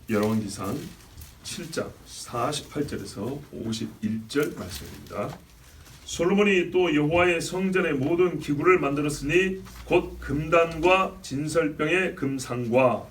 열왕기상 7장 48절에서 51절 말씀입니다. 솔로몬이 또 여호와의 성전의 모든 기구를 만들었으니 곧 금단과 진설병의 금상과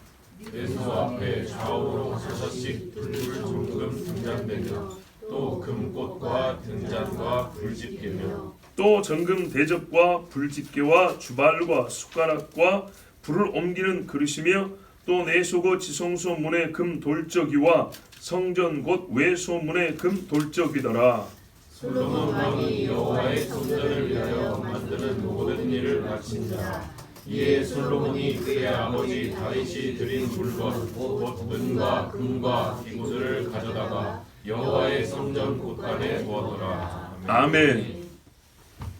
예수 앞에 좌우로 6씩 불 정금 등잔대며 또 금꽃과 등잔과 불집게며 또 정금 대접과 불집게와 주발과 숟가락과 불을 옮기는 그릇이며 또 내소고 지성소 문의 금 돌적이와 성전 곧 외소문의 금 돌적이더라. 솔로몬 왕이 여호와의 성전을 위하여 만드는 모든 일을 마친다. 이에 솔로몬이 그의 아버지 다윗이 드린 물건 곧 은과 금과 기구들을 가져다가 여호와의 성전 곳간에 두었더라. 아멘.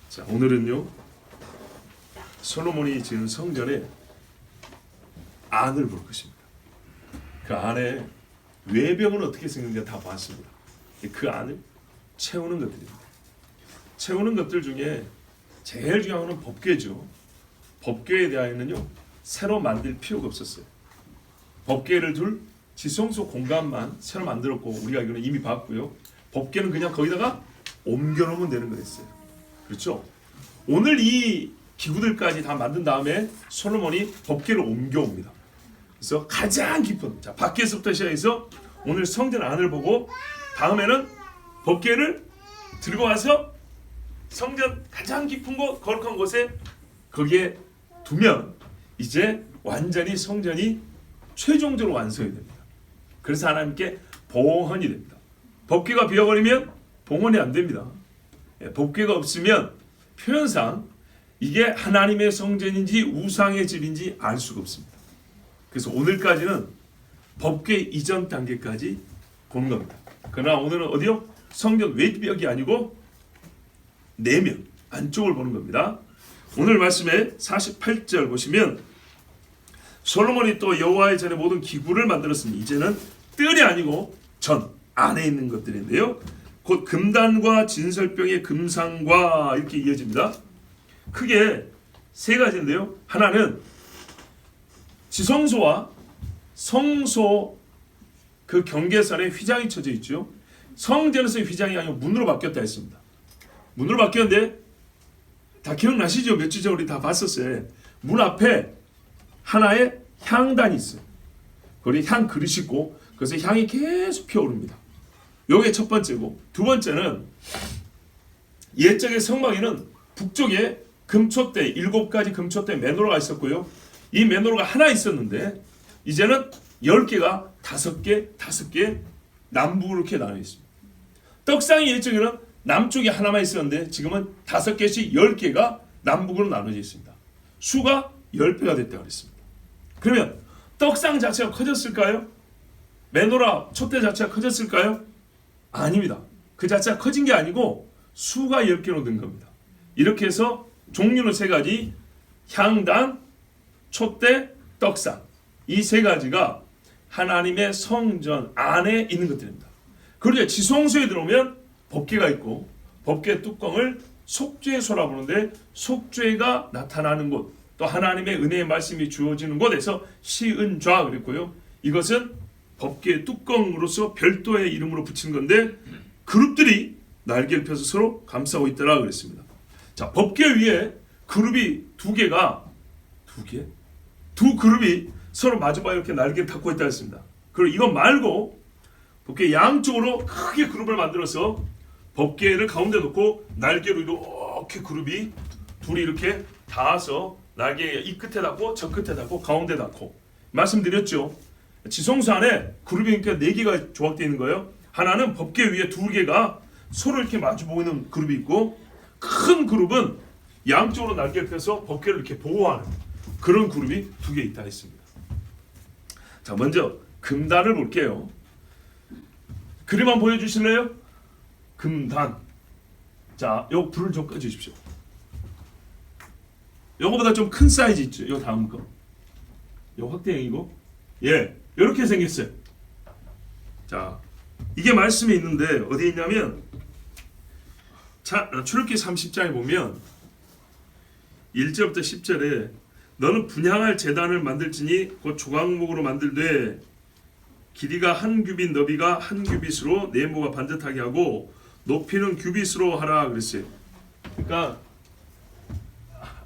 자, 오늘은요 솔로몬이 지은 성전의 안을 볼 것입니다. 그 안에 외벽은 어떻게 생겼는지 다 봤습니다. 그 안을 채우는 것들입니다. 채우는 것들 중에 제일 중요한 것은 법궤죠. 법궤에 대하여는요 새로 만들 필요가 없었어요. 법궤를 둘 지성소 공간만 새로 만들었고 우리가 이거는 이미 봤고요. 법궤는 그냥 거기다가 옮겨놓으면 되는 거였어요. 그렇죠? 오늘 이 기구들까지 다 만든 다음에 솔로몬이 법궤를 옮겨옵니다. 그래서 가장 깊은 자 밖에서부터 시작해서 오늘 성전 안을 보고 다음에는 법궤를 들고 와서 성전 가장 깊은 곳 거룩한 곳에 거기에 두면 이제 완전히 성전이 최종적으로 완성이 됩니다. 그래서 하나님께 봉헌이 됩니다. 법궤가 비어버리면 봉헌이 안 됩니다. 법궤가 없으면 표현상 이게 하나님의 성전인지 우상의 집인지 알 수가 없습니다. 그래서 오늘까지는 법궤 이전 단계까지 보는 겁니다. 그러나 오늘은 어디요? 성전 외벽이 아니고 내면 안쪽을 보는 겁니다. 오늘 말씀에 48절 보시면 솔로몬이 또 여호와의 전에 모든 기구를 만들었으니 이제는 뜰이 아니고 전 안에 있는 것들인데요. 곧 금단과 진설병의 금상과 이렇게 이어집니다. 크게 세 가지인데요. 하나는 지성소와 성소 그 경계선에 휘장이 쳐져 있죠. 성전에서의 휘장이 아니고 문으로 바뀌었다 했습니다. 문으로 바뀌었는데 다 기억나시죠? 몇 주 전에 우리 다 봤었어요. 문 앞에 하나의 향단이 있어요. 거기 향 그릇이 있고 그래서 향이 계속 피어오릅니다. 요게 첫 번째고 두 번째는 옛적의 성막에는 북쪽에 금촛대 7가지 금촛대 메노라가 있었고요. 이 메노라가 하나 있었는데 이제는 10개가 5개 남북으로 이렇게 나눠 있습니다. 떡상이 옛적에는 남쪽에 하나만 있었는데 지금은 5개씩 10개가 남북으로 나눠져 있습니다. 수가 10배가 됐다고 그랬습니다. 그러면 떡상 자체가 커졌을까요? 메노라 촛대 자체가 커졌을까요? 아닙니다. 그 자체가 커진 게 아니고 수가 10개로 는 겁니다. 이렇게 해서 종류는 3가지 향단, 촛대, 떡상 이 3가지가 하나님의 성전 안에 있는 것들입니다. 그리고 지성소에 들어오면 법궤가 있고 법궤 뚜껑을 속죄소라 부르는데 속죄가 나타나는 곳 또 하나님의 은혜의 말씀이 주어지는 곳에서 시은좌 그랬고요. 이것은 법궤 뚜껑으로서 별도의 이름으로 붙인 건데 그룹들이 날개를 펴서 서로 감싸고 있더라 그랬습니다. 자, 법궤 위에 그룹이 2개가 두 그룹이 서로 마주봐요 이렇게 날개를 닫고 있다 했습니다. 그리고 이거 말고 법궤 양쪽으로 크게 그룹을 만들어서 법궤를 가운데 놓고 날개로 이렇게 그룹이 둘이 이렇게 닿아서 날개 이 끝에 닿고 저 끝에 닿고 가운데 닿고 말씀드렸죠. 지성소 안에 그룹이 4개가 조합되어 있는 거예요. 하나는 법궤 위에 2개가 서로 이렇게 마주보고 있는 그룹이 있고 큰 그룹은 양쪽으로 날개를 펴서 법궤를 이렇게 보호하는 그런 그룹이 2개 있다 했습니다. 자, 먼저 금단을 볼게요. 그림 한번 보여주실래요? 금단. 자, 요 불을 좀 꺼주십시오. 요거보다 좀 큰 사이즈 있죠? 요 다음 거. 요 확대형이고. 예, 요렇게 생겼어요. 자, 이게 말씀에 있는데 어디에 있냐면 출애굽기 30장에 보면 1절부터 10절에 너는 분향할 제단을 만들지니 곧 조각목으로 만들되 길이가 한 규빗, 너비가 한 규빗으로 네모가 반듯하게 하고 높이는 규빗으로 하라 그랬어요. 그러니까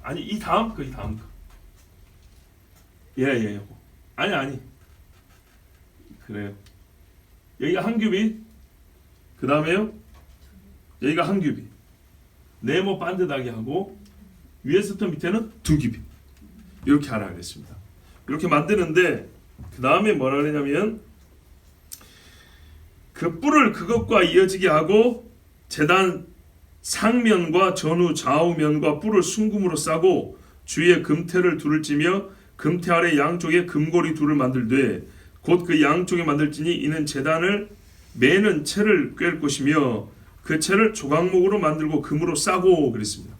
아니 이 다음 거. 예. 아니. 그래요. 여기가 한 규빗. 그 다음에요. 여기가 한 규빗. 네모 반듯하게 하고 위에서부터 밑에는 두 규빗. 이렇게 하라 그랬습니다. 이렇게 만드는데 그 다음에 뭐라 그러냐면 그 뿔을 그것과 이어지게 하고 제단 상면과 전후 좌우면과 뿔을 순금으로 싸고 주위에 금태를 둘을 찌며 금태 아래 양쪽에 금고리 둘을 만들되 곧 그 양쪽에 만들지니 이는 제단을 매는 채를 꿰을 것이며 그 채를 조각목으로 만들고 금으로 싸고 그랬습니다.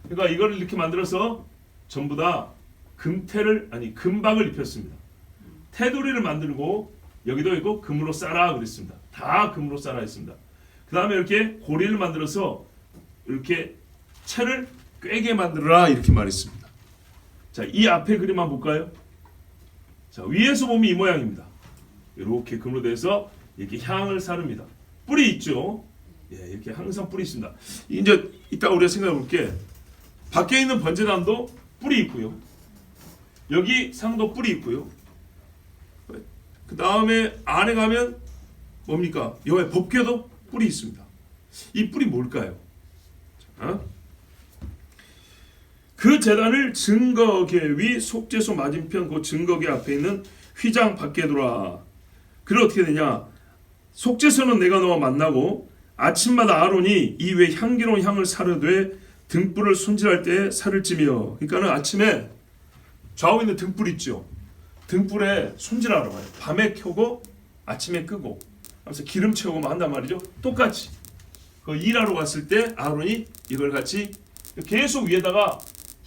그러니까 이걸 이렇게 만들어서 전부 다 금박을 입혔습니다. 테두리를 만들고 여기도 있고 금으로 싸라 그랬습니다. 다 금으로 싸라 했습니다. 그 다음에 이렇게 고리를 만들어서 이렇게 채를 꿰게 만들어라 이렇게 말했습니다. 자, 이 앞에 그림 한번 볼까요? 자, 위에서 보면 이 모양입니다. 이렇게 금으로 돼서 이렇게 향을 사릅니다. 뿔이 있죠. 예, 이렇게 항상 뿔이 있습니다. 이제 이따 우리가 생각해 볼게. 밖에 있는 번제단도 뿔이 있고요. 여기 상도 뿔이 있고요. 그 다음에 안에 가면 뭡니까? 여기 법궤도 뿔이 있습니다. 이 뿔이 뭘까요? 자, 그 제단을 증거궤 위 속죄소 맞은편 그 증거궤 앞에 있는 휘장 밖에 두라. 그래 어떻게 되냐? 속죄소는 내가 너와 만나고 아침마다 아론이 이 외 향기로운 향을 사르되 등불을 손질할 때 살을 찌며, 그러니까는 아침에 좌우에 있는 등불 있죠. 등불에 손질하러 가요. 밤에 켜고 아침에 끄고 하면서 기름 채우고 한단 말이죠. 똑같이 그 일하러 갔을 때 아론이 이걸 같이 계속 위에다가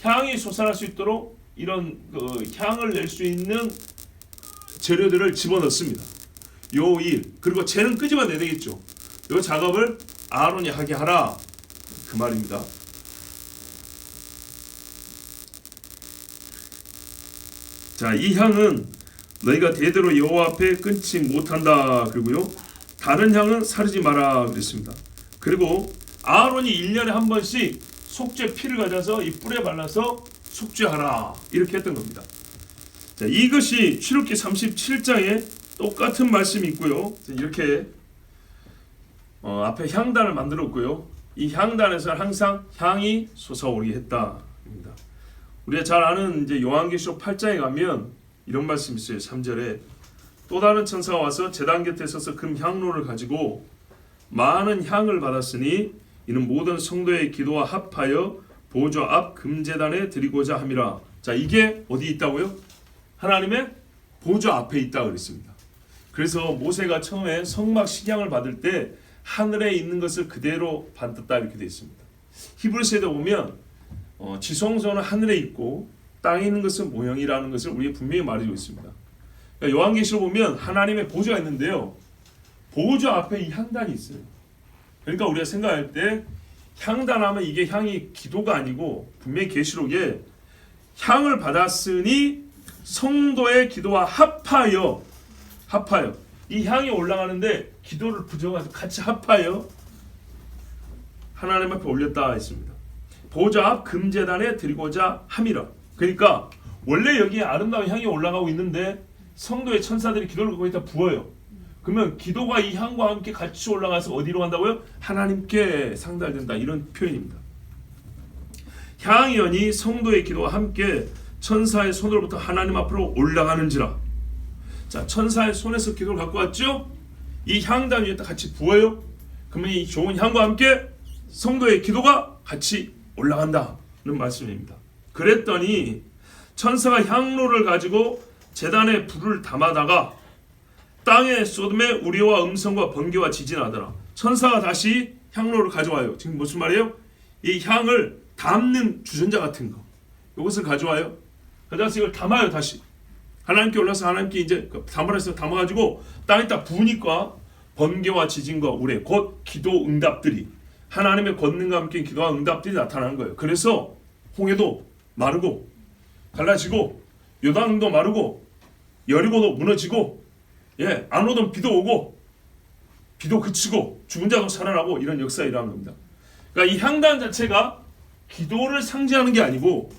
향이 솟아날 수 있도록 이런 그 향을 낼 수 있는 재료들을 집어넣습니다. 요 일, 그리고 쟤는 끄집어 내야 되겠죠. 요 작업을 아론이 하게 하라 그 말입니다. 자, 이 향은 너희가 대대로 여호와 앞에 끊지 못한다. 그리고요, 다른 향은 사르지 마라 그랬습니다. 그리고 아론이 1년에 한 번씩 속죄 피를 가져서 이 뿔에 발라서 속죄하라 이렇게 했던 겁니다. 자, 이것이 출애굽기 37장에 똑같은 말씀이 있고요. 이렇게 앞에 향단을 만들었고요. 이 향단에서 항상 향이 솟아오르게 했다. 우리가 잘 아는 이제 요한계시록 8장에 가면 이런 말씀이 있어요. 3절에 또 다른 천사가 와서 제단 곁에 서서 금 향로를 가지고 많은 향을 받았으니 이는 모든 성도의 기도와 합하여 보좌 앞 금제단에 드리고자 함이라. 자, 이게 어디 있다고요? 하나님의 보좌 앞에 있다 그랬습니다. 그래서 모세가 처음에 성막 식양을 받을 때 하늘에 있는 것을 그대로 받았다 이렇게 되어 있습니다. 히브리서에 보면 지성소는 하늘에 있고 땅에 있는 것은 모형이라는 것을 우리가 분명히 말해주고 있습니다. 그러니까 요한계시록 보면 하나님의 보좌가 있는데요, 보좌 앞에 이 향단이 있어요. 그러니까 우리가 생각할 때 향단하면 이게 향이 기도가 아니고 분명히 계시록에 향을 받았으니 성도의 기도와 합하여 이 향이 올라가는데 기도를 부정해서 같이 합하여 하나님 앞에 올렸다 했습니다. 보좌 앞 금제단에 드리고자 함이라. 그러니까 원래 여기에 아름다운 향이 올라가고 있는데 성도의 천사들이 기도를 거기다 부어요. 그러면 기도가 이 향과 함께 같이 올라가서 어디로 간다고요? 하나님께 상달된다 이런 표현입니다. 향연이 성도의 기도와 함께 천사의 손으로부터 하나님 앞으로 올라가는지라. 자, 천사의 손에서 기도를 갖고 왔죠? 이 향단 위에 같이 부어요. 그러면 이 좋은 향과 함께 성도의 기도가 같이 올라간다는 말씀입니다. 그랬더니 천사가 향로를 가지고 제단에 불을 담아다가 땅에 쏟음에 우리와 음성과 번개와 지진하더라. 천사가 다시 향로를 가져와요. 지금 무슨 말이에요? 이 향을 담는 주전자 같은 거, 이것을 가져와요. 가져와서 이걸 담아요. 다시 하나님께 올라서 하나님께 이제 담아서 담아가지고 땅에다 부으니까 번개와 지진과 우레 곧 기도 응답들이, 하나님의 권능과 함께 기도와 응답들이 나타나는 거예요. 그래서 홍해도 마르고 갈라지고 요단도 마르고 여리고도 무너지고 예, 안 오던 비도 오고 비도 그치고 죽은 자도 살아나고 이런 역사가 일어나는 겁니다. 그러니까 이 향단 자체가 기도를 상징하는 게 아니고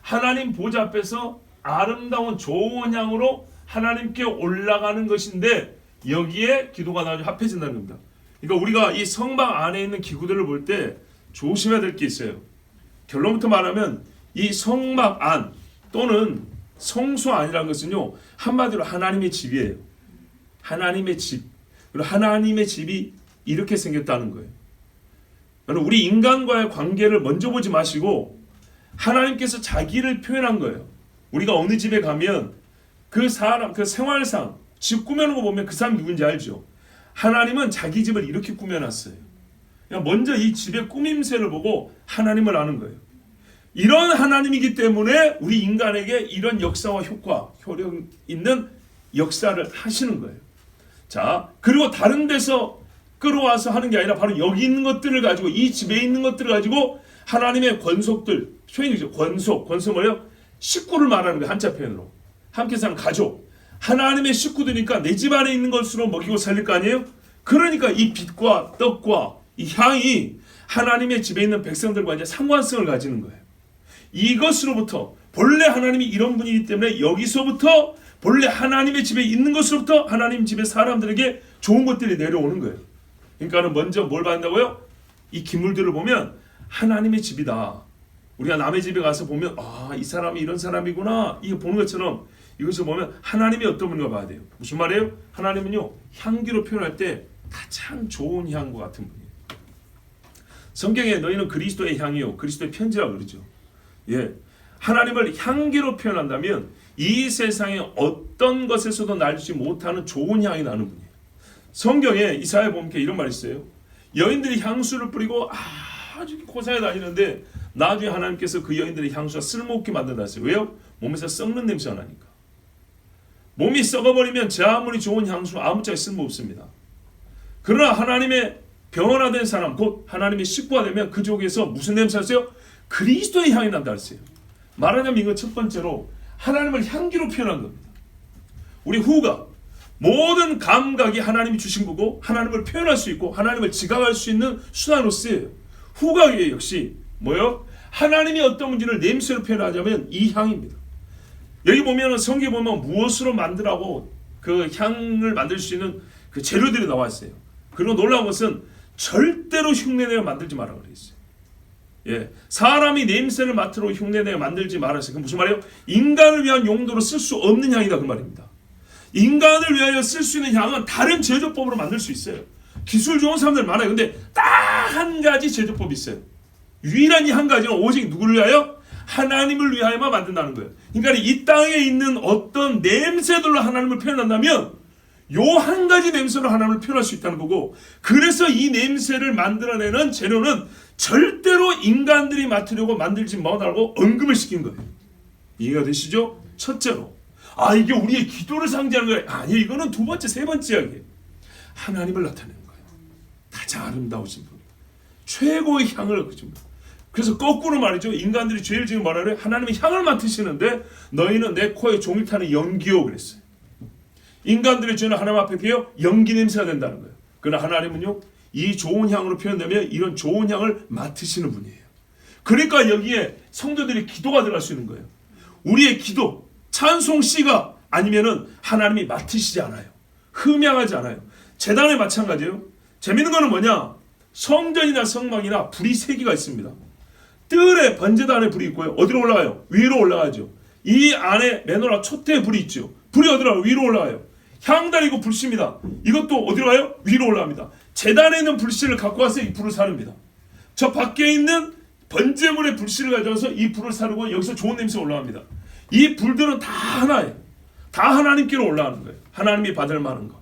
하나님 보좌 앞에서 아름다운 좋은 향으로 하나님께 올라가는 것인데 여기에 기도가 나중에 합해진다는 겁니다. 그러니까 우리가 이 성막 안에 있는 기구들을 볼 때 조심해야 될 게 있어요. 결론부터 말하면 이 성막 안 또는 성소 안이라는 것은요, 한마디로 하나님의 집이에요. 하나님의 집. 그리고 하나님의 집이 이렇게 생겼다는 거예요. 우리 인간과의 관계를 먼저 보지 마시고 하나님께서 자기를 표현한 거예요. 우리가 어느 집에 가면 그 사람, 그 생활상 집 꾸며놓은 거 보면 그 사람이 누군지 알죠. 하나님은 자기 집을 이렇게 꾸며놨어요. 그러니까 먼저 이 집의 꾸밈새를 보고 하나님을 아는 거예요. 이런 하나님이기 때문에 우리 인간에게 이런 역사와 효과, 효력 있는 역사를 하시는 거예요. 자, 그리고 다른 데서 끌어와서 하는 게 아니라 바로 여기 있는 것들을 가지고, 이 집에 있는 것들을 가지고 하나님의 권속들, 표현이죠. 권속 뭐예요? 식구를 말하는 거예요. 한자 표현으로. 함께 사는 가족. 하나님의 식구들이니까 내 집 안에 있는 것으로 먹이고 살릴 거 아니에요? 그러니까 이 빛과 떡과 이 향이 하나님의 집에 있는 백성들과 이제 상관성을 가지는 거예요. 이것으로부터 본래 하나님이 이런 분이기 때문에 여기서부터 본래 하나님의 집에 있는 것으로부터 하나님 집의 사람들에게 좋은 것들이 내려오는 거예요. 그러니까는 먼저 뭘 받는다고요? 이 기물들을 보면 하나님의 집이다. 우리가 남의 집에 가서 보면 이 사람이 이런 사람이구나 이거 보는 것처럼 이것을 보면 하나님이 어떤 분인가 봐야 돼요. 무슨 말이에요? 하나님은요, 향기로 표현할 때 가장 좋은 향과 같은 분이에요. 성경에 너희는 그리스도의 향이요 그리스도의 편지라고 그러죠. 예, 하나님을 향기로 표현한다면 이 세상에 어떤 것에서도 날지 못하는 좋은 향이 나는 분이에요. 성경에 이사야 보면 이런 말이 있어요. 여인들이 향수를 뿌리고 아주 고사에 다니는데 나중에 하나님께서 그 여인들의 향수가 쓸모없게 만든다 했어요. 왜요? 몸에서 썩는 냄새가 나니까. 몸이 썩어버리면 제 아무리 좋은 향수 아무짝에 쓸모없습니다. 그러나 하나님의 병원화된 사람, 곧 하나님의 식구가 되면 그 쪽에서 무슨 냄새가 있어요? 그리스도의 향이 난다 했어요. 말하자면 이건 첫 번째로 하나님을 향기로 표현한 겁니다. 우리 후각, 모든 감각이 하나님이 주신 거고 하나님을 표현할 수 있고 하나님을 지각할 수 있는 수단으로 쓰여요. 후각이 역시 뭐요? 하나님이 어떤 문제를 냄새로 표현하자면 이 향입니다. 여기 보면 성경에 보면 무엇으로 만들라고 그 향을 만들 수 있는 그 재료들이 나와 있어요. 그리고 놀라운 것은 절대로 흉내내어 만들지 말라고 그래 있어요. 예, 사람이 냄새를 맡으러 흉내내어 만들지 말았어요. 그 무슨 말이에요? 인간을 위한 용도로 쓸 수 없는 향이다 그 말입니다. 인간을 위하여 쓸 수 있는 향은 다른 제조법으로 만들 수 있어요. 기술 좋은 사람들 많아요. 근데 딱 한 가지 제조법이 있어요. 유일한 이 한 가지는 오직 누구를 위하여? 하나님을 위하여만 만든다는 거예요. 그러니까 이 땅에 있는 어떤 냄새들로 하나님을 표현한다면 요 한 가지 냄새로 하나님을 표현할 수 있다는 거고, 그래서 이 냄새를 만들어내는 재료는 절대로 인간들이 맡으려고 만들지 못하고 언급을 시킨 거예요. 이해가 되시죠? 첫째로 이게 우리의 기도를 상징하는 거예요. 아니요, 이거는 두 번째, 세 번째 이야기예요. 하나님을 나타내는 거예요. 가장 아름다우신 분, 최고의 향을 얻습니다. 그래서 거꾸로 말이죠. 인간들이 죄를 지금 뭐라 그래요? 하나님의 향을 맡으시는데 너희는 내 코에 종일 타는 연기요 그랬어요. 인간들의 죄는 하나님 앞에 비해 연기 냄새가 된다는 거예요. 그러나 하나님은요, 이 좋은 향으로 표현되면 이런 좋은 향을 맡으시는 분이에요. 그러니까 여기에 성도들이 기도가 들어갈 수 있는 거예요. 우리의 기도, 찬송 씨가 아니면은 하나님이 맡으시지 않아요. 흠양하지 않아요. 제단에 마찬가지예요. 재밌는 거는 뭐냐? 성전이나 성막이나 불이 세 개가 있습니다. 뜰에 번제단에 불이 있고요. 어디로 올라가요? 위로 올라가죠. 이 안에 메노라 촛대에 불이 있죠. 불이 어디로 가요? 위로 올라가요. 향단이고 불씨입니다. 이것도 어디로 가요? 위로 올라갑니다. 제단에 있는 불씨를 갖고 와서 이 불을 사릅니다. 저 밖에 있는 번제물의 불씨를 가져와서 이 불을 사르고 여기서 좋은 냄새가 올라갑니다. 이 불들은 다 하나예요. 다 하나님께로 올라가는 거예요. 하나님이 받을 만한 것.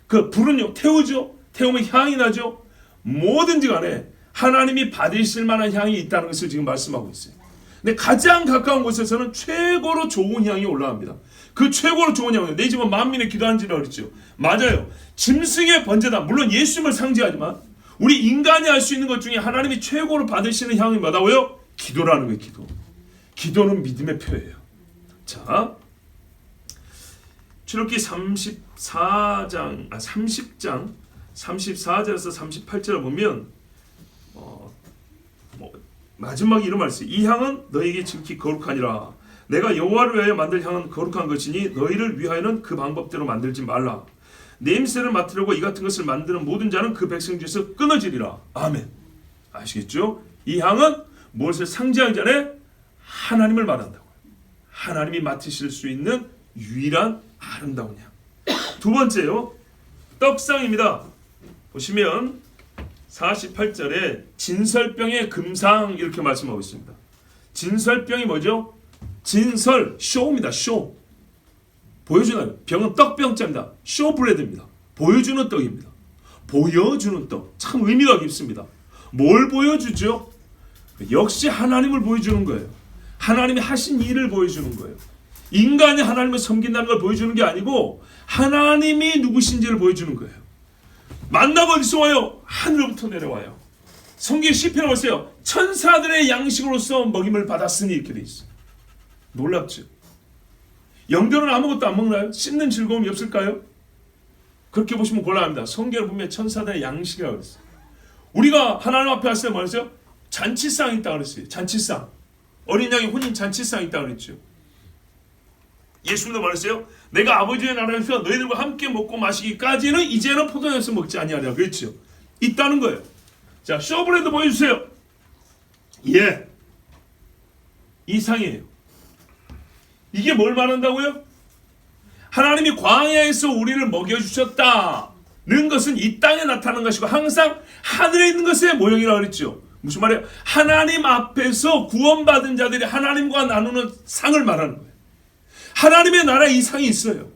그 불은요, 태우죠. 태우면 향이 나죠. 뭐든지 간에 하나님이 받으실 만한 향이 있다는 것을 지금 말씀하고 있어요. 근데 가장 가까운 곳에서는 최고로 좋은 향이 올라갑니다. 그 최고로 좋은 향은 내 집은 만민의 기도하는 집이라고 그랬죠. 맞아요. 짐승의 번제단, 물론 예수님을 상징하지만 우리 인간이 할 수 있는 것 중에 하나님이 최고로 받으시는 향이 뭐다고요? 기도라는 거예요. 기도. 기도는 믿음의 표예요. 자, 출애굽기 30장 34절에서 38절을 보면 마지막 이런 말이 있어요. 이 향은 너희에게 지극히 거룩하니라. 내가 여호와를 위하여 만들 향은 거룩한 것이니 너희를 위하여는 그 방법대로 만들지 말라. 냄새를 맡으려고 이 같은 것을 만드는 모든 자는 그 백성 중에서 끊어지리라. 아멘. 아시겠죠? 이 향은 무엇을 상징하기 전에 하나님을 말한다고요. 하나님이 맡으실 수 있는 유일한 아름다운 향. 두 번째요, 떡상입니다. 보시면 48절에 진설병의 금상 이렇게 말씀하고 있습니다. 진설병이 뭐죠? 진설, 쇼입니다. 쇼. 보여주는, 병은 떡병자입니다. 쇼브레드입니다. 보여주는 떡입니다. 보여주는 떡. 참 의미가 깊습니다. 뭘 보여주죠? 역시 하나님을 보여주는 거예요. 하나님이 하신 일을 보여주는 거예요. 인간이 하나님을 섬긴다는 걸 보여주는 게 아니고 하나님이 누구신지를 보여주는 거예요. 만나가 어디서 와요? 하늘로부터 내려와요. 성경 시편에 보세요. 천사들의 양식으로서 먹임을 받았으니 이렇게 돼 있어요. 놀랍죠? 영들은 아무것도 안 먹나요? 씹는 즐거움이 없을까요? 그렇게 보시면 곤란합니다. 성경을 보면 천사들의 양식이라고 그랬어요. 우리가 하나님 앞에 왔을 때 뭐랬어요? 잔치상이 있다고 그랬어요. 잔치상. 어린 양의 혼인 잔치상이 있다고 그랬죠. 예수님도 말했어요. 내가 아버지의 나라에서 너희들과 함께 먹고 마시기까지는 이제는 포도주스 먹지 아니하리라 그랬죠. 있다는 거예요. 자, 쇼브레드 보여주세요. 예, 이 상이에요. 이게 뭘 말한다고요? 하나님이 광야에서 우리를 먹여주셨다는 것은 이 땅에 나타나는 것이고 항상 하늘에 있는 것의 모형이라고 그랬죠. 무슨 말이에요? 하나님 앞에서 구원받은 자들이 하나님과 나누는 상을 말하는 거예요. 하나님의 나라에 이 상이 있어요.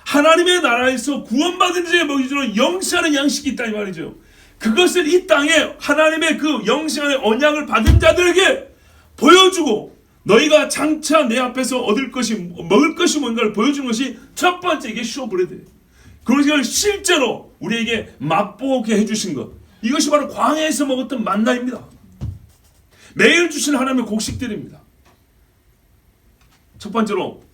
하나님의 나라에서 구원받은 자의 먹이주는 영시하는 양식이 있다 이 말이죠. 그것을 이 땅에 하나님의 그 영시하는 언약을 받은 자들에게 보여주고 너희가 장차 내 앞에서 얻을 것이 먹을 것이 뭔가를 보여주는 것이 첫 번째 이게 쇼브레드예요. 그것을 실제로 우리에게 맛보게 해주신 것, 이것이 바로 광야에서 먹었던 만나입니다. 매일 주신 하나님의 곡식들입니다. 첫 번째로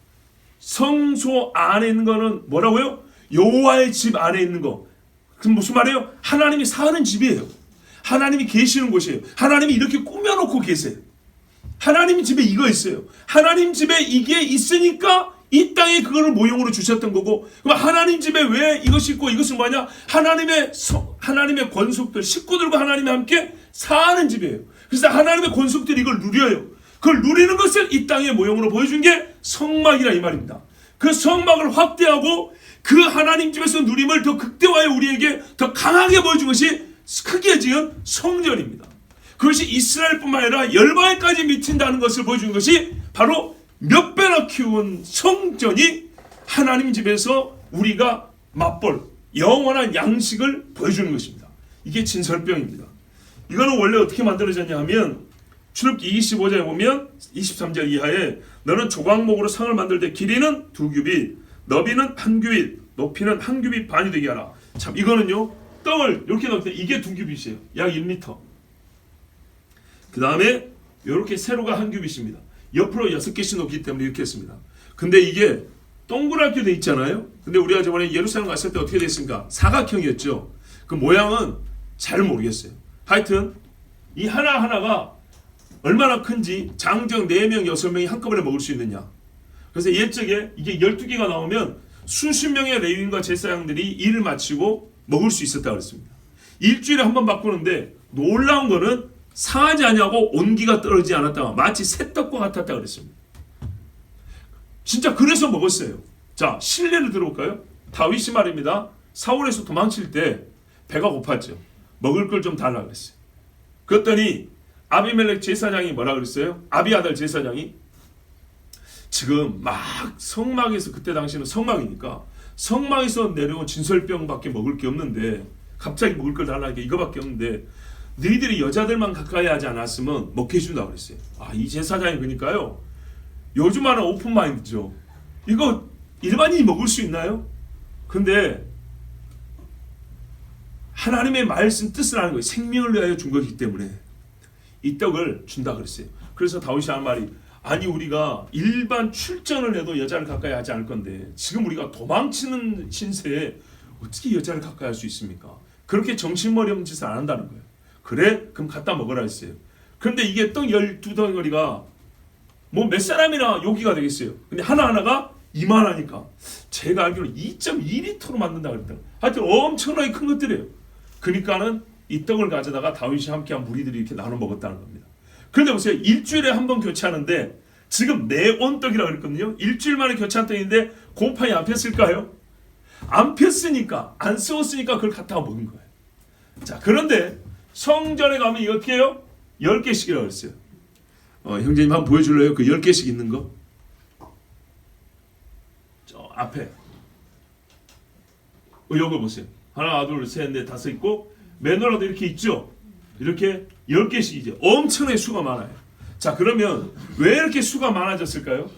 성소 안에 있는 거는 뭐라고요? 여호와의 집 안에 있는 거. 그럼 무슨 말이에요? 하나님이 사는 집이에요. 하나님이 계시는 곳이에요. 하나님이 이렇게 꾸며놓고 계세요. 하나님 집에 이거 있어요. 하나님 집에 이게 있으니까 이 땅에 그거를 모형으로 주셨던 거고, 그럼 하나님 집에 왜 이것이 있고 이것은 뭐냐? 하나님의 권속들, 식구들과 하나님이 함께 사는 집이에요. 그래서 하나님의 권속들이 이걸 누려요. 그걸 누리는 것을 이 땅의 모형으로 보여준 게 성막이라 이 말입니다. 그 성막을 확대하고 그 하나님 집에서 누림을 더 극대화해 우리에게 더 강하게 보여준 것이 크게 지은 성전입니다. 그것이 이스라엘뿐만 아니라 열방에까지 미친다는 것을 보여준 것이 바로 몇 배나 키운 성전이 하나님 집에서 우리가 맛볼 영원한 양식을 보여주는 것입니다. 이게 진설병입니다. 이거는 원래 어떻게 만들어졌냐 하면 출애굽기 25장에 보면 23절 이하에 너는 조각목으로 상을 만들 때 길이는 2규빗, 너비는 1규빗, 높이는 1규빗 반이 되게 하라. 참 이거는요, 떡을 이렇게 넣을 때 이게 2규빗이에요. 약 1m. 그 다음에 이렇게 세로가 1규빗입니다. 옆으로 6개씩 놓기 때문에 이렇게 했습니다. 근데 이게 동그랗게 돼 있잖아요. 근데 우리가 저번에 예루살렘 갔을 때 어떻게 됐습니까? 사각형이었죠. 그 모양은 잘 모르겠어요. 하여튼 이 하나하나가 얼마나 큰지 장정 4명, 6명이 한꺼번에 먹을 수 있느냐. 그래서 옛적에 이게 12개가 나오면 수십 명의 레위인과 제사장들이 일을 마치고 먹을 수 있었다고 그랬습니다. 일주일에 한 번 바꾸는데 놀라운 거는 상하지 않냐고 온기가 떨어지지 않았다가 마치 새떡과 같았다고 그랬습니다. 진짜 그래서 먹었어요. 자, 실례를 들어볼까요? 다윗이 말입니다. 사울에서 도망칠 때 배가 고팠죠. 먹을 걸 좀 달라고 그랬어요. 그랬더니 아비멜렉 제사장이 뭐라 그랬어요? 아비아달 제사장이 지금 막 성막에서, 그때 당시는 성막이니까 성막에서 내려온 진설병밖에 먹을 게 없는데 갑자기 먹을 걸 달라는 게 이거밖에 없는데 너희들이 여자들만 가까이 하지 않았으면 먹게 해준다고 그랬어요. 이 제사장이 그러니까요, 요즘 하는 오픈마인드죠. 이거 일반인이 먹을 수 있나요? 근데 하나님의 말씀 뜻을 아는 거예요. 생명을 위하여 준 것이기 때문에 이 떡을 준다 그랬어요. 그래서 다윗이 하는 말이 아니 우리가 일반 출전을 해도 여자를 가까이 하지 않을 건데 지금 우리가 도망치는 신세에 어떻게 여자를 가까이 할 수 있습니까? 그렇게 정신머리 없는 짓을 안 한다는 거예요. 그래? 그럼 갖다 먹으라 했어요. 그런데 이게 떡 12덩어리가 뭐 몇 사람이나 요기가 되겠어요. 근데 하나하나가 이만하니까 제가 알기로 2.2리터로 만든다 그랬다. 하여튼 엄청나게 큰 것들이에요. 그러니까는 이 떡을 가져다가 다윗이 함께한 무리들이 이렇게 나눠 먹었다는 겁니다. 그런데 보세요. 일주일에 한 번 교체하는데 지금 내온 떡이라고 그랬거든요. 일주일 만에 교체한 떡인데 곰팡이 안 폈을까요? 안 폈으니까, 안 썩었으니까 그걸 갖다가 먹은 거예요. 자, 그런데 성전에 가면 이거 어떻게 해요? 10개씩이라고 그랬어요. 형제님 한번 보여줄래요? 그 10개씩 있는 거? 저 앞에 요거 보세요. 하나, 둘, 셋, 넷, 다섯 있고 매너라도 이렇게 있죠? 이렇게 10개씩이죠. 엄청나게 수가 많아요. 자, 그러면 왜 이렇게 수가 많아졌을까요?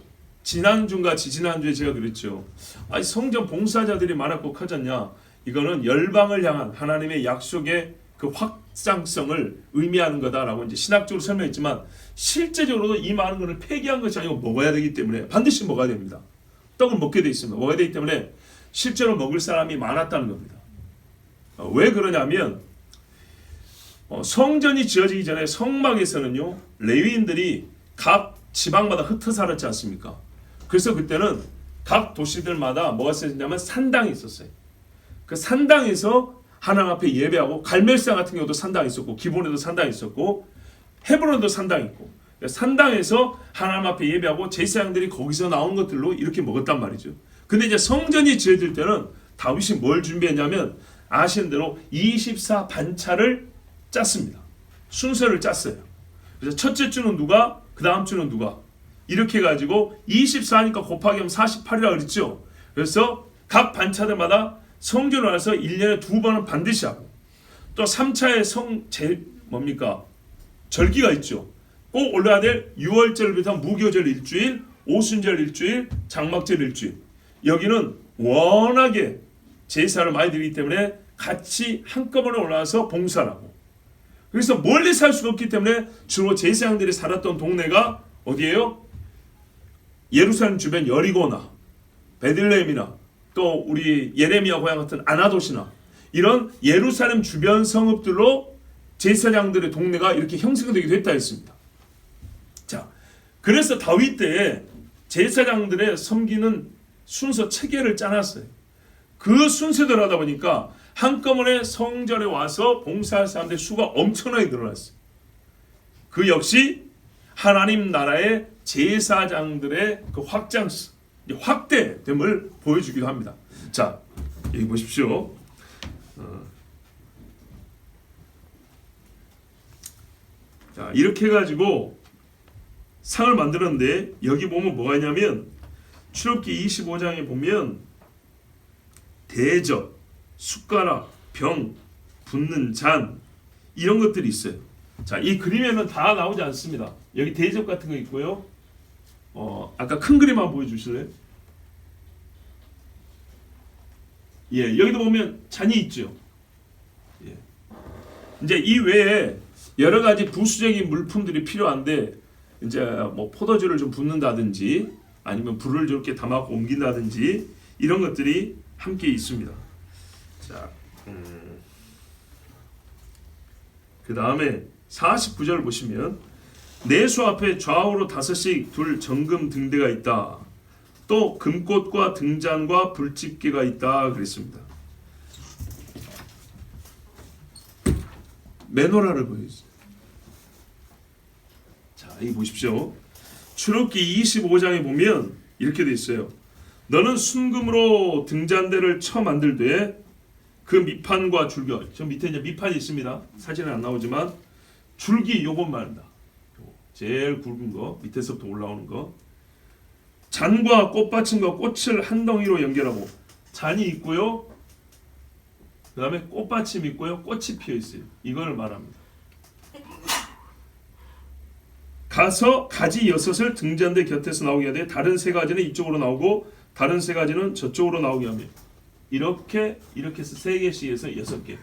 지난주인가 지지난주에 제가 그랬죠. 아니, 성전 봉사자들이 많았고 커졌냐? 이거는 열방을 향한 하나님의 약속의 그 확장성을 의미하는 거다라고 이제 신학적으로 설명했지만 실제적으로도 이 많은 것을 폐기한 것이 아니고 먹어야 되기 때문에 반드시 먹어야 됩니다. 떡을 먹게 돼 있습니다. 먹어야 되기 때문에 실제로 먹을 사람이 많았다는 겁니다. 왜 그러냐면 성전이 지어지기 전에 성막에서는요 레위인들이 각 지방마다 흩어 살았지 않습니까? 그래서 그때는 각 도시들마다 뭐가 있었냐면 산당이 있었어요. 그 산당에서 하나님 앞에 예배하고 갈멜산 같은 경우도 산당이 있었고 기본에도 산당이 있었고 헤브론도 산당이 있고 산당에서 하나님 앞에 예배하고 제사장들이 거기서 나온 것들로 이렇게 먹었단 말이죠. 근데 이제 성전이 지어질 때는 다윗이 뭘 준비했냐면 아시는 대로 24 반차를 짰습니다. 순서를 짰어요. 그래서 첫째 주는 누가, 그 다음 주는 누가 이렇게 해가지고 24니까 곱하기 하면 48이라고 그랬죠. 그래서 각 반차들마다 성전을 와서 1년에 2번은 반드시 하고 또 3차에 절기가 있죠. 꼭 올라야 될 6월절부터 무교절 일주일, 오순절 일주일, 장막절 일주일. 여기는 워낙에 제사를 많이 드리기 때문에 같이 한꺼번에 올라와서 봉사를 하고 그래서 멀리 살 수가 없기 때문에 주로 제사장들이 살았던 동네가 어디예요? 예루살렘 주변 여리고나 베들레헴이나 또 우리 예레미야 고향 같은 아나도시나 이런 예루살렘 주변 성읍들로 제사장들의 동네가 이렇게 형성되기도 했다 했습니다. 자, 그래서 다윗 때에 제사장들의 섬기는 순서 체계를 짜놨어요. 그 순서대로 하다 보니까 한꺼번에 성전에 와서 봉사할 사람들의 수가 엄청나게 늘어났어요. 그 역시 하나님 나라의 제사장들의 그 확대됨을 보여주기도 합니다. 자, 여기 보십시오. 자, 이렇게 해가지고 상을 만들었는데 여기 보면 뭐가 있냐면 출애굽기 25장에 보면 대접, 숟가락, 병, 붓는 잔 이런 것들이 있어요. 자, 이 그림에는 다 나오지 않습니다. 여기 대접 같은 거 있고요. 아까 큰 그림 한번 보여주실래요? 예, 여기도 보면 잔이 있죠. 예. 이제 이 외에 여러 가지 부수적인 물품들이 필요한데 이제 뭐 포도주를 좀 붓는다든지 아니면 불을 저렇게 담아서 옮긴다든지 이런 것들이 함께 있습니다. 자, 그 다음에 49절 보시면 내수 앞에 좌우로 5씩 둘 정금 등대가 있다. 또 금꽃과 등잔과 불집게가 있다 그랬습니다. 메노라를 보여주세요. 자, 이 보십시오. 출애굽기 25장에 보면 이렇게 돼 있어요. 너는 순금으로 등잔대를 쳐 만들되 그 밑판과 줄기, 저 밑에 이제 밑판이 있습니다. 사진은 안 나오지만 줄기 요것 말입니다. 제일 굵은 거 밑에서부터 올라오는 거. 잔과 꽃받침과 꽃을 한 덩이로 연결하고 잔이 있고요. 그 다음에 꽃받침이 있고요. 꽃이 피어 있어요. 이걸 말합니다. 가서 가지 6을 등잔대 곁에서 나오게 하되 다른 3가지는 이쪽으로 나오고 다른 3가지는 저쪽으로 나오게 하며 이렇게 해서 3개씩 해서 6개.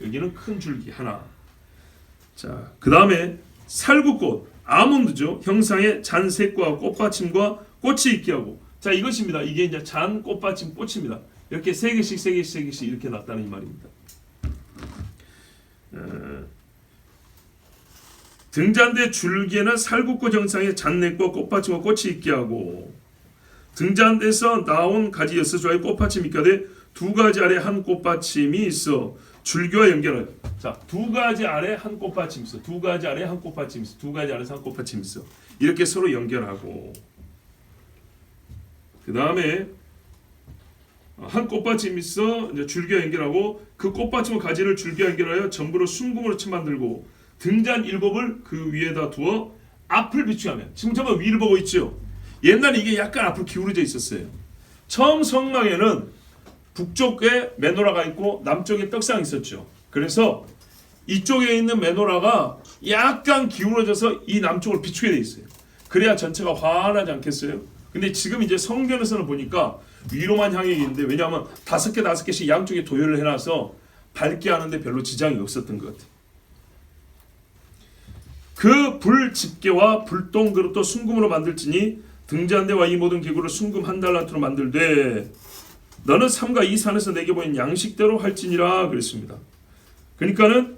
여기는 큰 줄기 하나. 자, 그 다음에 살구꽃, 아몬드죠. 형상의 잔색과 꽃받침과 꽃이 있게 하고. 자, 이것입니다. 이게 이제 잔, 꽃받침, 꽃입니다. 이렇게 세 개씩 이렇게 났다는 이 말입니다. 등잔대 줄기에는 살구꽃 형상의 잔넥과 꽃받침과 꽃이 있게 하고, 등잔대에서 나온 가지 6조의 꽃받침이 있게 하되 두 가지 아래 한 꽃받침이 있어 줄기와 연결하여. 자, 두 가지 아래 한 꽃받침이 있어. 두 가지 아래 한 꽃받침이 있어. 두 가지 아래 한 꽃받침이 있어. 이렇게 서로 연결하고, 그 다음에 한 꽃받침이 있어 이제 줄기와 연결하고, 그 꽃받침과 가지를 줄기와 연결하여 전부를 순금으로 치 만들고 등잔 7을 그 위에다 두어 앞을 비추하면. 지금 저거 위를 보고 있죠. 옛날에 이게 약간 앞으로 기울어져 있었어요. 처음 성막에는 북쪽에 메노라가 있고 남쪽에 떡상이 있었죠. 그래서 이쪽에 있는 메노라가 약간 기울어져서 이 남쪽을 비추게 돼 있어요. 그래야 전체가 환하지 않겠어요? 근데 지금 이제 성전에서는 보니까 위로만 향해 있는데, 왜냐하면 5개씩 양쪽에 도열을 해놔서 밝게 하는데 별로 지장이 없었던 것 같아요. 그 불 집게와 불똥 그릇도 순금으로 만들지니 등잔대와 이 모든 기구를 순금 1달란트로 만들되 너는 삼가 이 산에서 내게 보인 양식대로 할지니라 그랬습니다. 그러니까는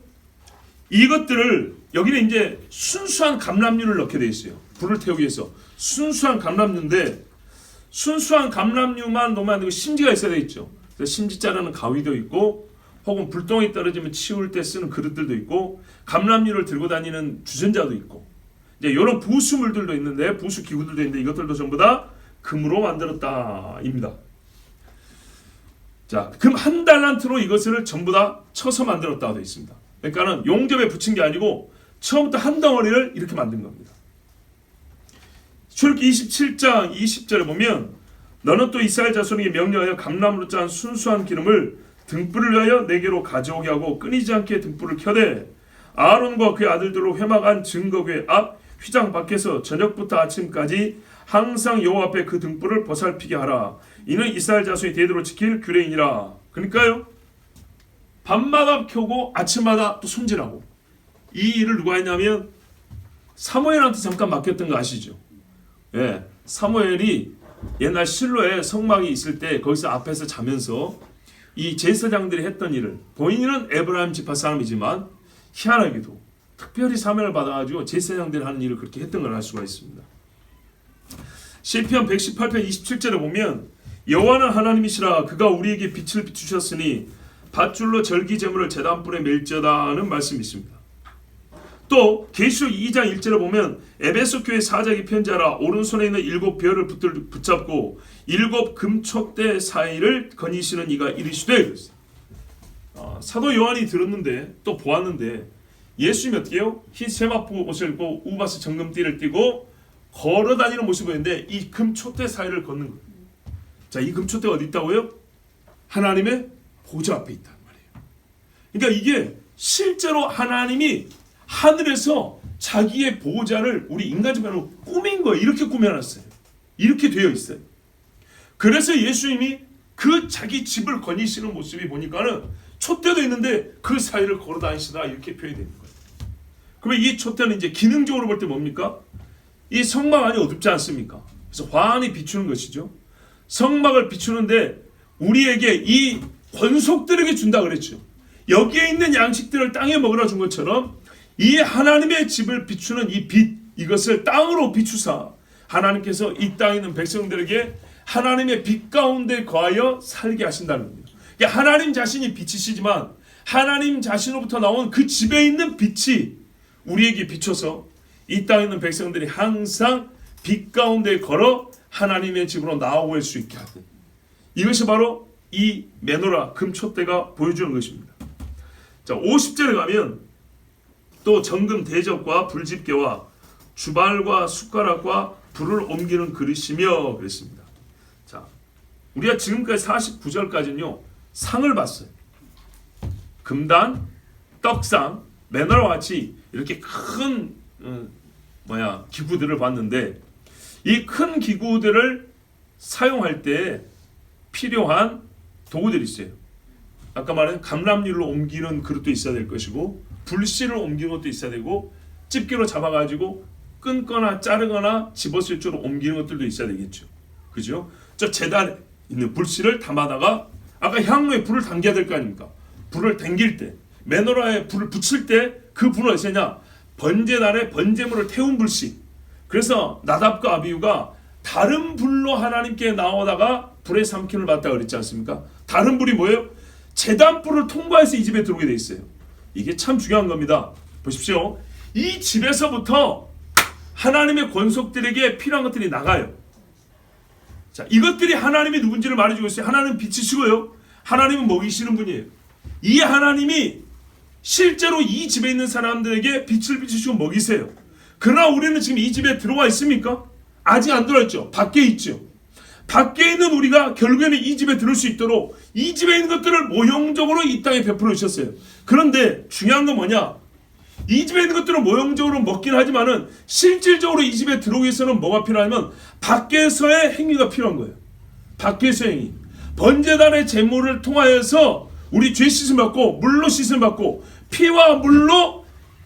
이것들을 여기는 이제 순수한 감람류를 넣게 돼 있어요. 불을 태우기 위해서 순수한 감람류인데, 순수한 감람류만 넣으면 안 되고 심지가 있어야 되겠죠. 그래서 심지 자르는 가위도 있고, 혹은 불똥이 떨어지면 치울 때 쓰는 그릇들도 있고, 감람류를 들고 다니는 주전자도 있고, 이제 이런 부수물들도 있는데, 부수 기구들도 있는데, 이것들도 전부 다 금으로 만들었다입니다. 자, 금 1달란트로 이것을 전부 다 쳐서 만들었다고 되어 있습니다. 그러니까는 용접에 붙인 게 아니고 처음부터 한 덩어리를 이렇게 만든 겁니다. 출애굽기 27장 20절에 보면 너는 또 이스라엘 자손에게 명령하여 감람으로 짠 순수한 기름을 등불을 위하여 내게로 가져오게 하고 끊이지 않게 등불을 켜되 아론과 그의 아들들로 회막한 증거궤 앞 휘장 밖에서 저녁부터 아침까지 항상 여호와 앞에 그 등불을 보살피게 하라. 이는 이스라엘 자손이 대대로 지킬 규례이니라. 그러니까요, 밤마다 켜고 아침마다 또 손질하고. 이 일을 누가 했냐면 사무엘한테 잠깐 맡겼던 거 아시죠? 예, 사무엘이 옛날 실로에 성막이 있을 때 거기서 앞에서 자면서 이 제사장들이 했던 일을, 본인은 에브라임 지파 사람이지만 희한하게도 특별히 사명을 받아가지고 제사장들이 하는 일을 그렇게 했던 걸 알 수가 있습니다. 시편 118편 27절에 보면 여호와는 하나님이시라 그가 우리에게 빛을 비추셨으니 밧줄로 절기제물을 제단불에 멜지어다는 말씀이 있습니다. 또 계시록 2장 1절에 보면 에베소 교회 사자에게 편지하라. 오른손에 있는 7별을 붙잡고 7 금촛대 사이를 거니시는 이가 이르시되. 사도 요한이 들었는데 또 보았는데 예수님이 어떻게 해요? 흰 세마포 옷을 입고 우바스 정금띠를 띠고 걸어다니는 모습을 보였는데 이 금촛대 사이를 걷는 거예요. 자, 이 금촛대가 어디 있다고요? 하나님의 보좌 앞에 있단 말이에요. 그러니까 이게 실제로 하나님이 하늘에서 자기의 보좌를 우리 인간적으로 꾸민 거예요. 이렇게 꾸며놨어요. 이렇게 되어 있어요. 그래서 예수님이 그 자기 집을 거니시는 모습이 보니까는 촛대도 있는데 그 사이를 걸어다니시다 이렇게 표현이 되는 거예요. 그러면 이 촛대는 이제 기능적으로 볼 때 뭡니까? 이 성막 안이 어둡지 않습니까? 그래서 환히 비추는 것이죠. 성막을 비추는데 우리에게 이 권속들에게 준다 그랬죠. 여기에 있는 양식들을 땅에 먹으라 준 것처럼 이 하나님의 집을 비추는 이 빛, 이것을 땅으로 비추사 하나님께서 이 땅에 있는 백성들에게 하나님의 빛 가운데 거하여 살게 하신다는 겁니다. 그러니까 하나님 자신이 빛이시지만 하나님 자신으로부터 나온 그 집에 있는 빛이 우리에게 비춰서 이 땅에 있는 백성들이 항상 빛 가운데 걸어 하나님의 집으로 나아올 수 있게 하는, 이것이 바로 이 메노라 금촛대가 보여주는 것입니다. 자, 50절에 가면 또 정금 대접과 불집게와 주발과 숟가락과 불을 옮기는 그릇이며 그랬습니다. 자, 우리가 지금까지 49절까지는요 상을 봤어요. 금단, 떡상, 메노라와 같이 이렇게 큰 기구들을 봤는데 이 큰 기구들을 사용할 때 필요한 도구들이 있어요. 아까 말한 감람류를 옮기는 그릇도 있어야 될 것이고 불씨를 옮기는 것도 있어야 되고 집게로 잡아가지고 끊거나 자르거나 집었을 쪽으로 옮기는 것들도 있어야 되겠죠. 그죠? 저 재단에 있는 불씨를 담아다가 아까 향로에 불을 당겨야 될 거 아닙니까? 불을 당길 때 메노라에 불을 붙일 때 그 불은 어디서 냐 번제단에 번제물을 태운 불씨. 그래서 나답과 아비후가 다른 불로 하나님께 나오다가 불의 삼킴을 받다 그랬지 않습니까? 다른 불이 뭐예요? 제단불을 통과해서 이 집에 들어오게 돼 있어요. 이게 참 중요한 겁니다. 보십시오. 이 집에서부터 하나님의 권속들에게 필요한 것들이 나가요. 자, 이것들이 하나님이 누군지를 말해주고 있어요. 하나님은 빛이시고요. 하나님은 먹이시는 분이에요. 이 하나님이 실제로 이 집에 있는 사람들에게 빛을 비추시고 먹이세요. 그러나 우리는 지금 이 집에 들어와 있습니까? 아직 안 들어있죠. 밖에 있죠. 밖에 있는 우리가 결국에는 이 집에 들을 수 있도록 이 집에 있는 것들을 모형적으로 이 땅에 베풀어 주셨어요. 그런데 중요한 건 뭐냐? 이 집에 있는 것들은 모형적으로 먹긴 하지만은 실질적으로 이 집에 들어오기 위해서는 뭐가 필요하냐면 밖에서의 행위가 필요한 거예요. 밖에서의 행위. 번제단의 제물을 통하여서 우리 죄 씻음 받고 물로 씻음 받고 피와 물로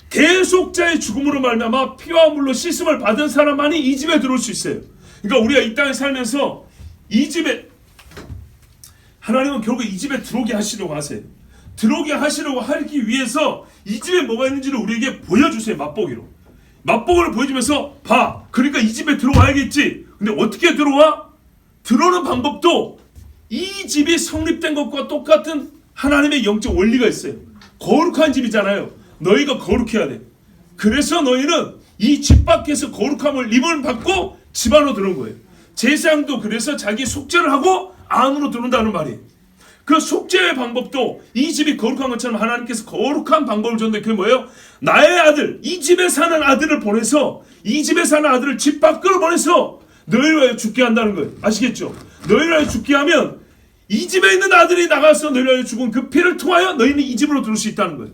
대속자의 죽음으로 말미암아 피와 물로 씻음을 받은 사람만이 이 집에 들어올 수 있어요. 그러니까 우리가 이 땅에 살면서 이 집에 하나님은 결국 이 집에 들어오게 하시려고 하세요. 들어오게 하시려고 하기 위해서 이 집에 뭐가 있는지를 우리에게 보여주세요. 맛보기로. 맛보기를 보여주면서 봐. 그러니까 이 집에 들어와야겠지. 근데 어떻게 들어와? 들어오는 방법도 이 집이 성립된 것과 똑같은 하나님의 영적 원리가 있어요. 거룩한 집이잖아요. 너희가 거룩해야 돼. 그래서 너희는 이 집 밖에서 거룩함을 입을 받고 집 안으로 들어온 거예요. 제사장도 그래서 자기 속죄를 하고 안으로 들어온다는 말이에요. 그 속죄의 방법도 이 집이 거룩한 것처럼 하나님께서 거룩한 방법을 줬는데 그게 뭐예요? 나의 아들, 이 집에 사는 아들을 보내서 이 집에 사는 아들을 집 밖으로 보내서 너희를 위하여 죽게 한다는 거예요. 아시겠죠? 너희를 위하여 죽게 하면 이 집에 있는 아들이 나가서 너희를 위하여 죽은 그 피를 통하여 너희는 이 집으로 들어올 수 있다는 거예요.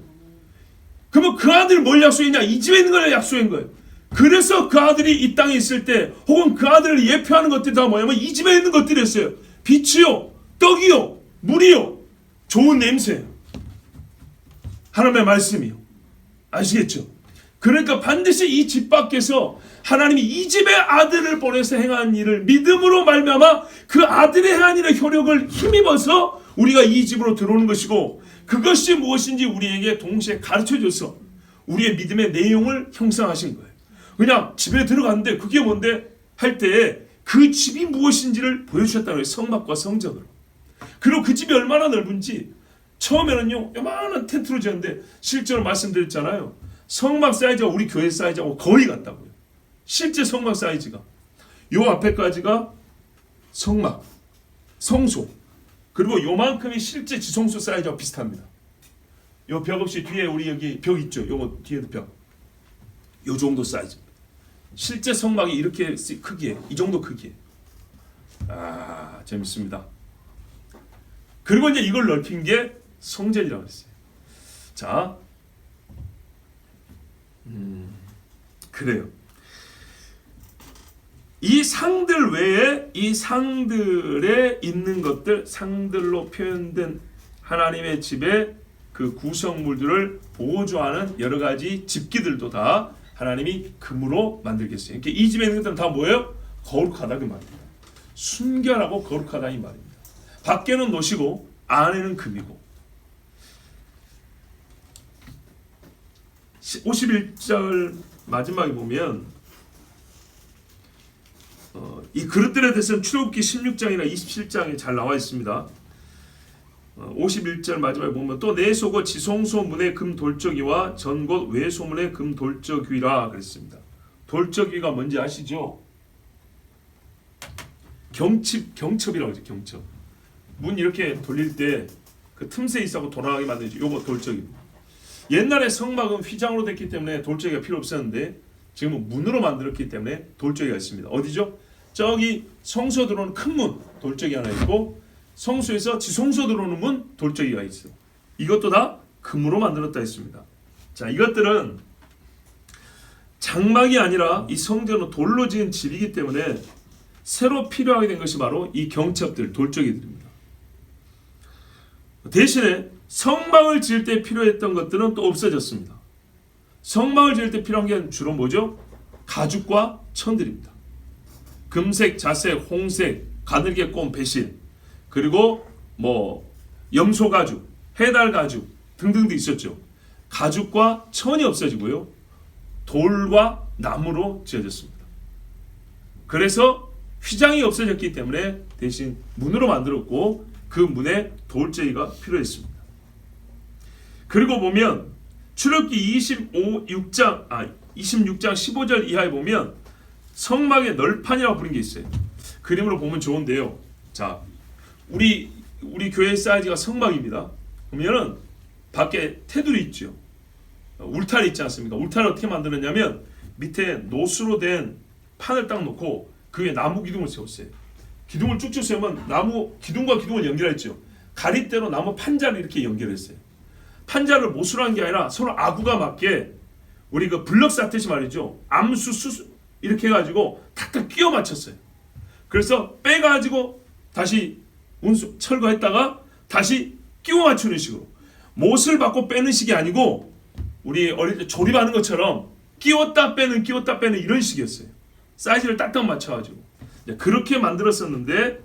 그러면 그 아들이 뭘 약속했냐? 이 집에 있는 걸 약속한 거예요. 그래서 그 아들이 이 땅에 있을 때 혹은 그 아들을 예표하는 것들이 다 뭐냐면 이 집에 있는 것들이었어요. 빛이요, 떡이요, 물이요, 좋은 냄새, 하나님의 말씀이요. 아시겠죠? 그러니까 반드시 이 집 밖에서 하나님이 이 집의 아들을 보내서 행한 일을 믿음으로 말미암아 그 아들의 행한 일의 효력을 힘입어서 우리가 이 집으로 들어오는 것이고 그것이 무엇인지 우리에게 동시에 가르쳐줘서 우리의 믿음의 내용을 형성하신 거예요. 그냥 집에 들어갔는데 그게 뭔데? 할 때 그 집이 무엇인지를 보여주셨다는 거예요. 성막과 성전으로. 그리고 그 집이 얼마나 넓은지 처음에는요 요만한 텐트로 지었는데 실제로 말씀드렸잖아요. 성막 사이즈가 우리 교회 사이즈하고 거의 같다고요. 실제 성막 사이즈가 요 앞에까지가 성막, 성소, 그리고 요만큼이 실제 지성소 사이즈하고 비슷합니다. 요 벽 없이 뒤에 우리 여기 벽 있죠. 요거 뒤에도 벽. 요 정도 사이즈. 실제 성막이 이렇게 크기에, 이 정도 크기에. 아, 재밌습니다. 그리고 이제 이걸 넓힌 게 성전이라고 했어요. 자, 그래요. 이 상들 외에 이 상들에 있는 것들, 상들로 표현된 하나님의 집의 그 구성물들을 보조하는 여러 가지 집기들도 다 하나님이 금으로 만들겠어요. 그러니까 이 집에 있는 것들은 다 뭐예요? 거룩하다 그 말입니다. 순결하고 거룩하다 이 말입니다. 밖에는 노시고 안에는 금이고. 51절 마지막에 보면 이 그릇들에 대해서는 출애굽기 16장이나 27장에 잘 나와 있습니다. 51절 마지막에 보면 또 내 속을 지성소 문의 금 돌적이와 전곳 외소문의 금 돌적위라 그랬습니다. 돌적위가 뭔지 아시죠? 경첩이라고 하죠. 경첩. 문 이렇게 돌릴 때 그 틈새 있어서 돌아가게 만들죠. 요거 돌적입니다. 옛날에 성막은 휘장으로 됐기 때문에 돌적이가 필요 없었는데 지금은 문으로 만들었기 때문에 돌적이가 있습니다. 어디죠? 저기 성소 들어오는 큰 문 돌적이 하나 있고 성소에서 지성소 들어오는 문 돌적이가 있어요. 이것도 다 금으로 만들었다 했습니다. 자, 이것들은 장막이 아니라 이 성전은 돌로 지은 집이기 때문에 새로 필요하게 된 것이 바로 이 경첩들, 돌적이들입니다. 대신에 성막을 지을 때 필요했던 것들은 또 없어졌습니다. 성막을 지을 때 필요한 게 주로 뭐죠? 가죽과 천들입니다. 금색, 자색, 홍색, 가늘게 꼰 배실, 그리고 뭐 염소 가죽, 해달 가죽 등등도 있었죠. 가죽과 천이 없어지고요, 돌과 나무로 지어졌습니다. 그래서 휘장이 없어졌기 때문에 대신 문으로 만들었고, 그 문에 돌재기가 필요했습니다. 그리고 보면 출애굽기 26장 15절 이하에 보면 성막의 널판이라고 부르는 게 있어요. 그림으로 보면 좋은데요. 자, 우리 교회 사이즈가 성막입니다. 보면은 밖에 테두리 있죠. 울타리 있지 않습니까? 울타리 어떻게 만들었냐면 밑에 노수로 된 판을 딱 놓고 그 위에 나무 기둥을 세웠어요. 기둥을 쭉쭉 세우면 나무 기둥과 기둥을 연결했죠. 가리대로 나무 판자를 이렇게 연결했어요. 판자를 못으로 한 게 아니라 서로 아구가 맞게 우리 그 블럭 쌓듯이 말이죠. 암수 수수 이렇게 해가지고 탁탁 끼워 맞췄어요. 그래서 빼가지고 다시 운수 철거했다가 다시 끼워 맞추는 식으로, 못을 받고 빼는 식이 아니고 우리 어릴 때 조립하는 것처럼 끼웠다 빼는 이런 식이었어요. 사이즈를 딱딱 맞춰가지고 그렇게 만들었었는데,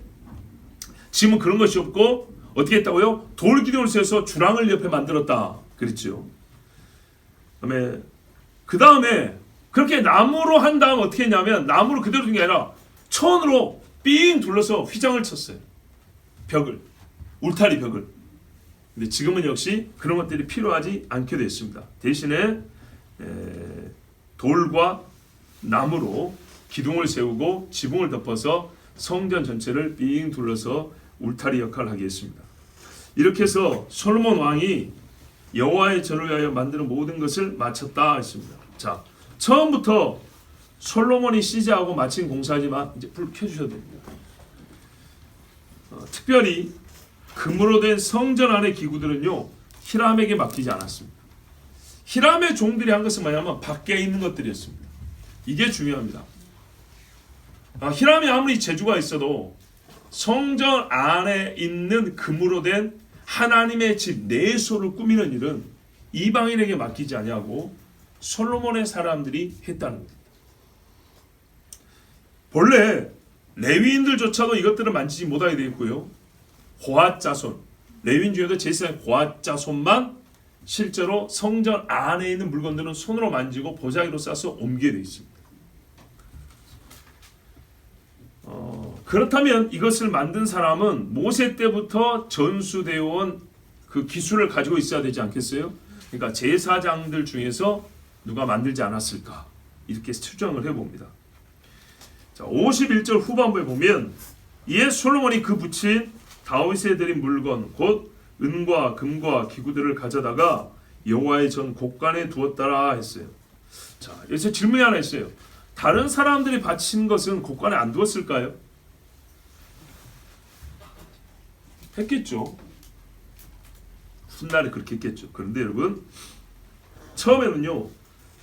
지금은 그런 것이 없고 어떻게 했다고요? 돌 기둥을 세워서 주랑을 옆에 만들었다 그랬죠. 그 다음에 그렇게 나무로 한 다음 어떻게 했냐면, 나무를 그대로 둔 게 아니라 천으로 삥 둘러서 휘장을 쳤어요. 벽을, 울타리 벽을. 근데 지금은 역시 그런 것들이 필요하지 않게 됐습니다. 대신에 돌과 나무로 기둥을 세우고 지붕을 덮어서 성전 전체를 삥 둘러서 울타리 역할을 하게 했습니다. 이렇게 해서 솔로몬 왕이 여호와의 전을 위하여 만드는 모든 것을 마쳤다 했습니다. 자, 처음부터 솔로몬이 시작하고 마친 공사지만 이제 불 켜주셔도 됩니다. 특별히 금으로 된 성전 안의 기구들은요, 히람에게 맡기지 않았습니다. 히람의 종들이 한 것은 뭐냐면 밖에 있는 것들이었습니다. 이게 중요합니다. 히람이 아무리 재주가 있어도 성전 안에 있는 금으로 된 하나님의 집 내소를 꾸미는 일은 이방인에게 맡기지 아니하고 솔로몬의 사람들이 했다는 겁니다. 본래 레위인들조차도 이것들을 만지지 못하게 되어 있고요. 고앗 자손, 레위인 중에도 제사장 고앗 자손만 실제로 성전 안에 있는 물건들은 손으로 만지고 보자기로 싸서 옮기게 되어 있습니다. 그렇다면 이것을 만든 사람은 모세 때부터 전수되어 온 그 기술을 가지고 있어야 되지 않겠어요? 그러니까 제사장들 중에서 누가 만들지 않았을까? 이렇게 추정을 해봅니다. 자, 51절 후반부에 보면 이에 솔로몬이 그 붙인 다윗에 드린 물건 곧 은과 금과 기구들을 가져다가 여호와의 전 곳간에 두었더라 했어요. 자, 여기서 질문이 하나 있어요. 다른 사람들이 바친 것은 곳간에 안 두었을까요? 했겠죠. 훗날에 그렇게 했겠죠. 그런데 여러분, 처음에는요,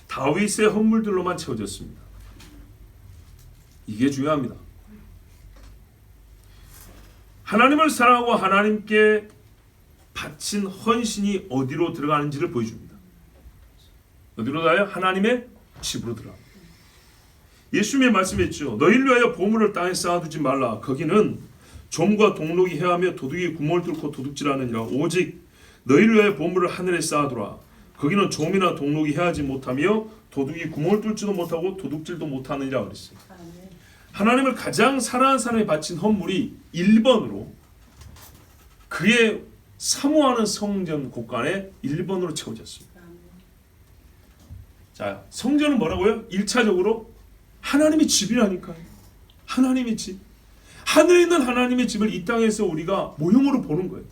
다윗의 헌물들로만 채워졌습니다. 이게 중요합니다. 하나님을 사랑하고 하나님께 바친 헌신이 어디로 들어가는지를 보여줍니다. 어디로 가요? 하나님의 집으로 들어갑니다. 예수님이 말씀했죠. 너희를 위하여 보물을 땅에 쌓아두지 말라. 거기는 좀과 동록이 해하며 도둑이 구멍을 뚫고 도둑질하느니라. 오직 너희를 위하여 보물을 하늘에 쌓아두라. 거기는 좀이나 동록이 해하지 못하며 도둑이 구멍을 뚫지도 못하고 도둑질도 못하느니라 그랬어요. 하나님을 가장 사랑하는 사람이 바친 헌물이 1번으로 그의 사모하는 성전 곳간에 1번으로 채워졌습니다. 자, 성전은 뭐라고요? 1차적으로 하나님의 집이라니까요. 하나님의 집. 하늘에 있는 하나님의 집을 이 땅에서 우리가 모형으로 보는 거예요.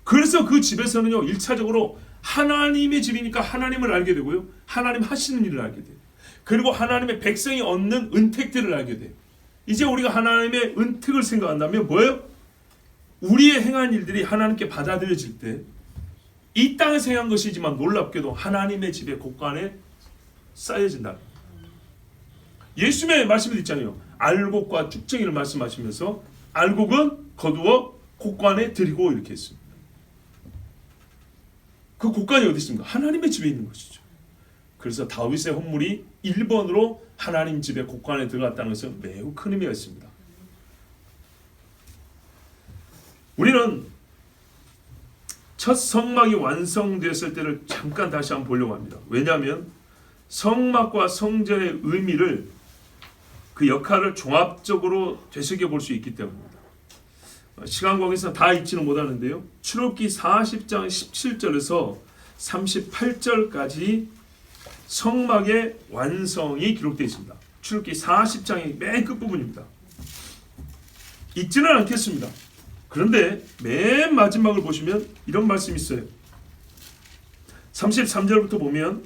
그래서 그 집에서는요, 1차적으로 하나님의 집이니까 하나님을 알게 되고요. 하나님 하시는 일을 알게 돼요. 그리고 하나님의 백성이 얻는 은택들을 알게 돼요. 이제 우리가 하나님의 은택을 생각한다면 뭐예요? 우리의 행한 일들이 하나님께 받아들여질 때 이 땅에서 행한 것이지만 놀랍게도 하나님의 집의 곳간에 쌓여진다. 예수님의 말씀이 있잖아요. 알곡과 쭉정이를 말씀하시면서 알곡은 거두어 곳간에 드리고 이렇게 했습니다. 그 곳간이 어디 있습니까? 하나님의 집에 있는 것이죠. 그래서 다윗의 헌물이 1번으로 하나님 집의 곳간에 들어갔다는 것은 매우 큰 의미가 있습니다. 우리는 첫 성막이 완성되었을 때를 잠깐 다시 한번 보려고 합니다. 왜냐하면 성막과 성전의 의미를, 그 역할을 종합적으로 되새겨 볼 수 있기 때문입니다. 시간 관계에서 다 읽지는 못하는데요. 출애굽기 40장 17절에서 38절까지 성막의 완성이 기록되어 있습니다. 출애굽기 40장의 맨 끝부분입니다. 읽지는 않겠습니다. 그런데 맨 마지막을 보시면 이런 말씀이 있어요. 33절부터 보면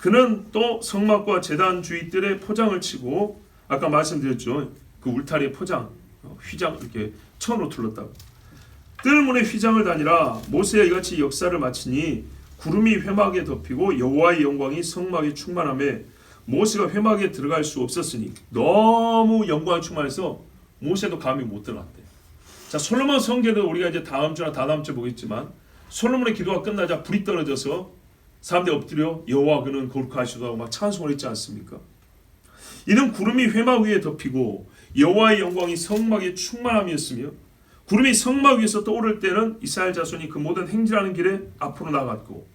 그는 또 성막과 제단 주위들의 포장을 치고, 아까 말씀드렸죠. 그 울타리의 포장, 휘장 이렇게 천으로 둘렀다고. 뜰문의 휘장을 다니라 모세가 이같이 역사를 마치니 구름이 회막에 덮이고 여호와의 영광이 성막에 충만하며 모세가 회막에 들어갈 수 없었으니, 너무 영광이 충만해서 모세도 감히 못 들어갔대. 자, 솔로몬 성전도 우리가 이제 다음 주나 다다음 주에 보겠지만, 솔로몬의 기도가 끝나자 불이 떨어져서 사람들이 엎드려 여호와 그는 거룩하시다고 막 찬송을 했지 않습니까? 이는 구름이 회막 위에 덮이고 여호와의 영광이 성막에 충만함이었으며, 구름이 성막 위에서 떠오를 때는 이스라엘 자손이 그 모든 행진하는 길에 앞으로 나갔고,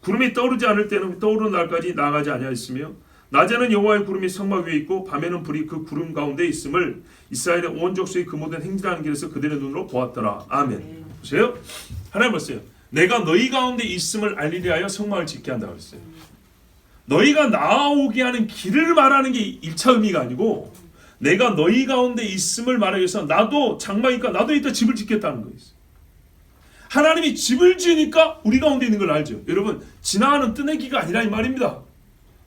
구름이 떠오르지 않을 때는 떠오르는 날까지 나가지 아니하였으며, 낮에는 여호와의 구름이 성막 위에 있고 밤에는 불이 그 구름 가운데 있음을 이스라엘의 온 족속이 그 모든 행진하는 길에서 그들의 눈으로 보았더라. 아멘. 보세요. 하나님 보세요. 내가 너희 가운데 있음을 알리려 하여 성막을 짓게 한다고 그랬어요. 너희가 나오게 하는 길을 말하는 게 1차 의미가 아니고, 내가 너희 가운데 있음을 말하기 위해서 나도 장막이니까 나도 이따 집을 짓겠다는 거예요. 하나님이 집을 지으니까 우리 가운데 있는 걸 알죠. 여러분, 지나가는 뜨내기가 아니라 이 말입니다.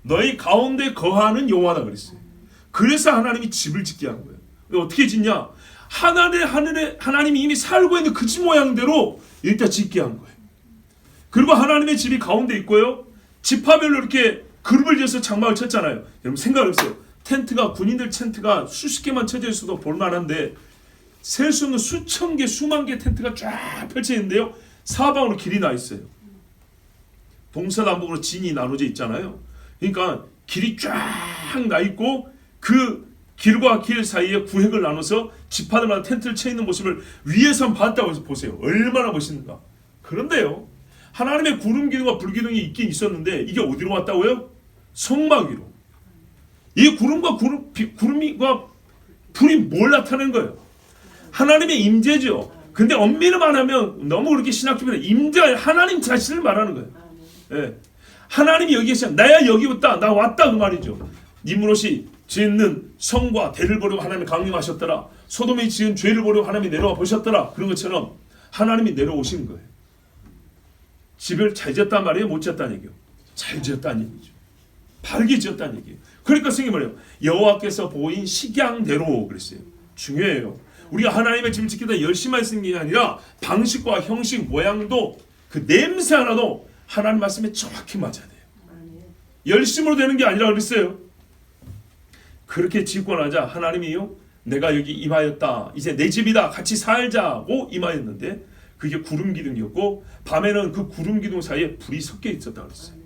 너희 가운데 거하는 여호와다 그랬어요. 그래서 하나님이 집을 짓게 한 거예요. 어떻게 짓냐? 하나님이 이미 살고 있는 그 집 모양대로 일단 짓게 한 거예요. 그리고 하나님의 집이 가운데 있고요. 지파별로 이렇게 그룹을 지어서 장막을 쳤잖아요. 여러분 생각을 해보세요. 텐트가, 군인들 텐트가 수십 개만 쳐져 있어도 볼만한데 셀 수 없는 수천 개, 수만 개 텐트가 쫙 펼쳐 있는데요. 사방으로 길이 나 있어요. 동서남북으로 진이 나눠져 있잖아요. 그러니까 길이 쫙 나 있고 그 길과 길 사이에 구획을 나눠서 지파들마다 텐트를 쳐 있는 모습을 위에서 봤다고 해서 보세요. 얼마나 멋있는가. 그런데요, 하나님의 구름 기둥과 불 기둥이 있긴 있었는데 이게 어디로 왔다고요? 성막 위로. 이 구름과 구름과 불이 뭘 나타내는 거예요? 하나님의 임재죠. 근데 엄밀히 말하면 너무 그렇게 신학적으로 임재, 하나님 자신을 말하는 거예요. 예. 하나님이 여기 계시면 나야 여기 왔다, 나 왔다 그 말이죠. 니므롯이 짓는 성과 대를 보려고 하나님이 강림하셨더라. 소돔이 지은 죄를 보려고 하나님이 내려와 보셨더라. 그런 것처럼 하나님이 내려오신 거예요. 집을 잘 지었단 말이에요? 못 지었다는 얘기예요? 잘 지었다는 얘기죠. 바르게 지었다는 얘기예요. 그러니까 성경이 뭐래요? 여호와께서 보인 식양대로 그랬어요. 중요해요. 우리가 하나님의 집을 지키다 열심히 쓰는 게 아니라 방식과 형식, 모양도 그 냄새 하나도 하나님 말씀에 정확히 맞아야 돼요. 열심으로 되는 게 아니라 그랬어요. 그렇게 짓고 나자 하나님이요, 내가 여기 임하였다. 이제 내 집이다. 같이 살자고 임하였는데 그게 구름 기둥이었고 밤에는 그 구름 기둥 사이에 불이 섞여 있었다고 그랬어요.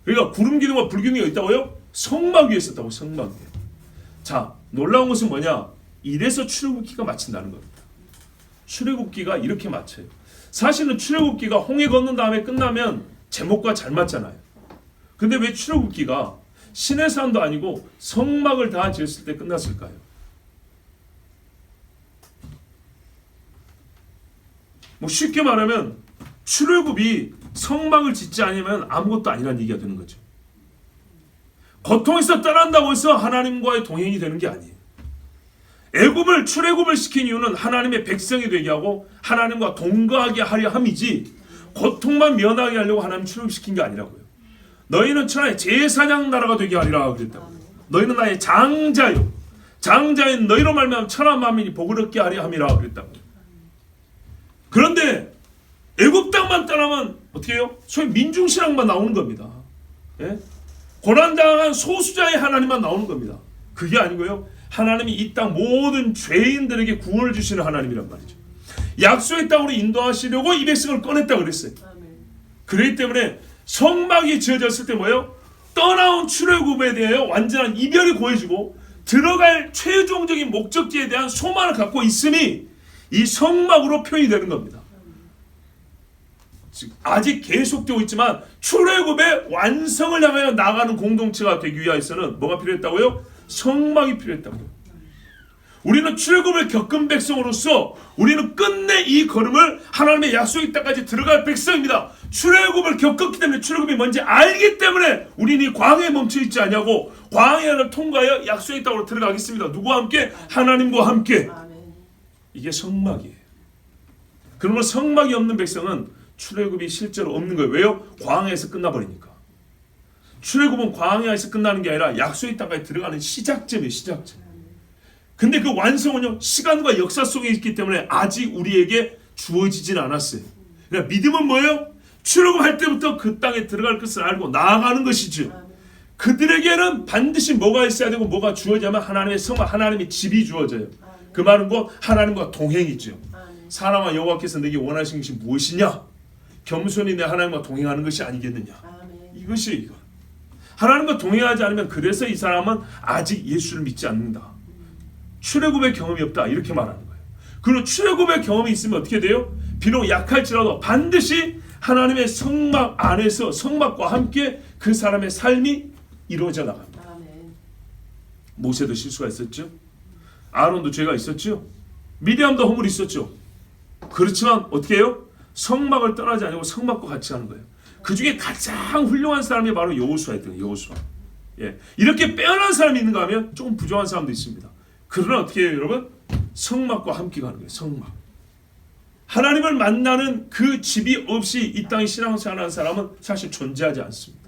그러니까 구름 기둥과 불 기둥이 있다고요? 성막 위에 있었다고. 성막 위에. 자, 놀라운 것은 뭐냐? 이래서 출애굽기가 마친다는 겁니다. 출애굽기가 이렇게 마쳐요. 사실은 출애굽기가 홍해 건넌 다음에 끝나면 제목과 잘 맞잖아요. 근데 왜 출애굽기가 신의 산도 아니고 성막을 다 지었을 때 끝났을까요? 뭐 쉽게 말하면 출애굽이 성막을 짓지 않으면 아무것도 아니라는 얘기가 되는 거죠. 고통에서 떠난다고 해서 하나님과의 동행이 되는 게 아니에요. 애굽을 출애굽을 시킨 이유는 하나님의 백성이 되게 하고 하나님과 동거하게 하려 함이지 고통만 면하게 하려고 하나님 출애굽시킨 게 아니라고요. 너희는 천하의 제사장 나라가 되게 하리라 그랬다고. 너희는 나의 장자요, 장자인 너희로 말미암아 천하 만민이 복을 얻게 하려 함이라 그랬다고. 그런데 애굽 땅만 떠나면 어떻게 해요? 소위 민중신앙만 나오는 겁니다. 예? 고난당한 소수자의 하나님만 나오는 겁니다. 그게 아니고요, 하나님이 이 땅 모든 죄인들에게 구원을 주시는 하나님이란 말이죠. 약속의 땅으로 인도하시려고 이 백성을 꺼냈다 그랬어요. 그렇기 때문에 성막이 지어졌을 때 뭐예요? 떠나온 출애굽에 대해 완전한 이별이 고해지고 들어갈 최종적인 목적지에 대한 소망을 갖고 있음이 이 성막으로 표현이 되는 겁니다. 아직 계속되고 있지만 출애굽의 완성을 향하여 나가는 공동체가 되기 위해서는 뭐가 필요했다고요? 성막이 필요했다고요. 우리는 출애굽을 겪은 백성으로서 우리는 끝내 이 걸음을 하나님의 약속의 땅까지 들어갈 백성입니다. 출애굽을 겪었기 때문에 출애굽이 뭔지 알기 때문에 우리는 이 광야에 멈춰 있지 않냐고 광야를 통과하여 약속의 땅으로 들어가겠습니다. 누구와 함께? 하나님과 함께. 이게 성막이에요. 그러면 성막이 없는 백성은 출애굽이 실제로 없는 거예요. 왜요? 광야에서 끝나버리니까. 출애굽은 광야에서 끝나는 게 아니라 약속의 땅까지 들어가는 시작점이에요. 시작점. 근데 그 완성은요, 시간과 역사 속에 있기 때문에 아직 우리에게 주어지진 않았어요. 그러니까 믿음은 뭐예요? 출애굽할 때부터 그 땅에 들어갈 것을 알고 나아가는 것이죠. 그들에게는 반드시 뭐가 있어야 되고 뭐가 주어지면 하나님의 성막, 하나님의 집이 주어져요. 그 말은 곧 하나님과 동행이죠. 사람아 여호와께서 내게 원하시는 것이 무엇이냐? 겸손히 내 하나님과 동행하는 것이 아니겠느냐? 이것이 이거. 하나님과 동행하지 않으면 그래서 이 사람은 아직 예수를 믿지 않는다. 출애굽의 경험이 없다 이렇게 말하는 거예요. 그리고 출애굽의 경험이 있으면 어떻게 돼요? 비록 약할지라도 반드시 하나님의 성막 안에서 성막과 함께 그 사람의 삶이 이루어져 나갑니다. 모세도 실수가 있었죠. 아론도 죄가 있었죠. 미디암도 허물이 있었죠. 그렇지만 어떻게 해요? 성막을 떠나지 않고 성막과 같이 하는 거예요. 그 중에 가장 훌륭한 사람이 바로 여호수아였던 여호수아. 예. 이렇게 빼어난 사람이 있는가 하면 조금 부족한 사람도 있습니다. 그러나 어떻게 해요, 여러분? 성막과 함께 가는 거예요. 성막. 하나님을 만나는 그 집이 없이 이 땅에 신앙생활하는 사람은 사실 존재하지 않습니다.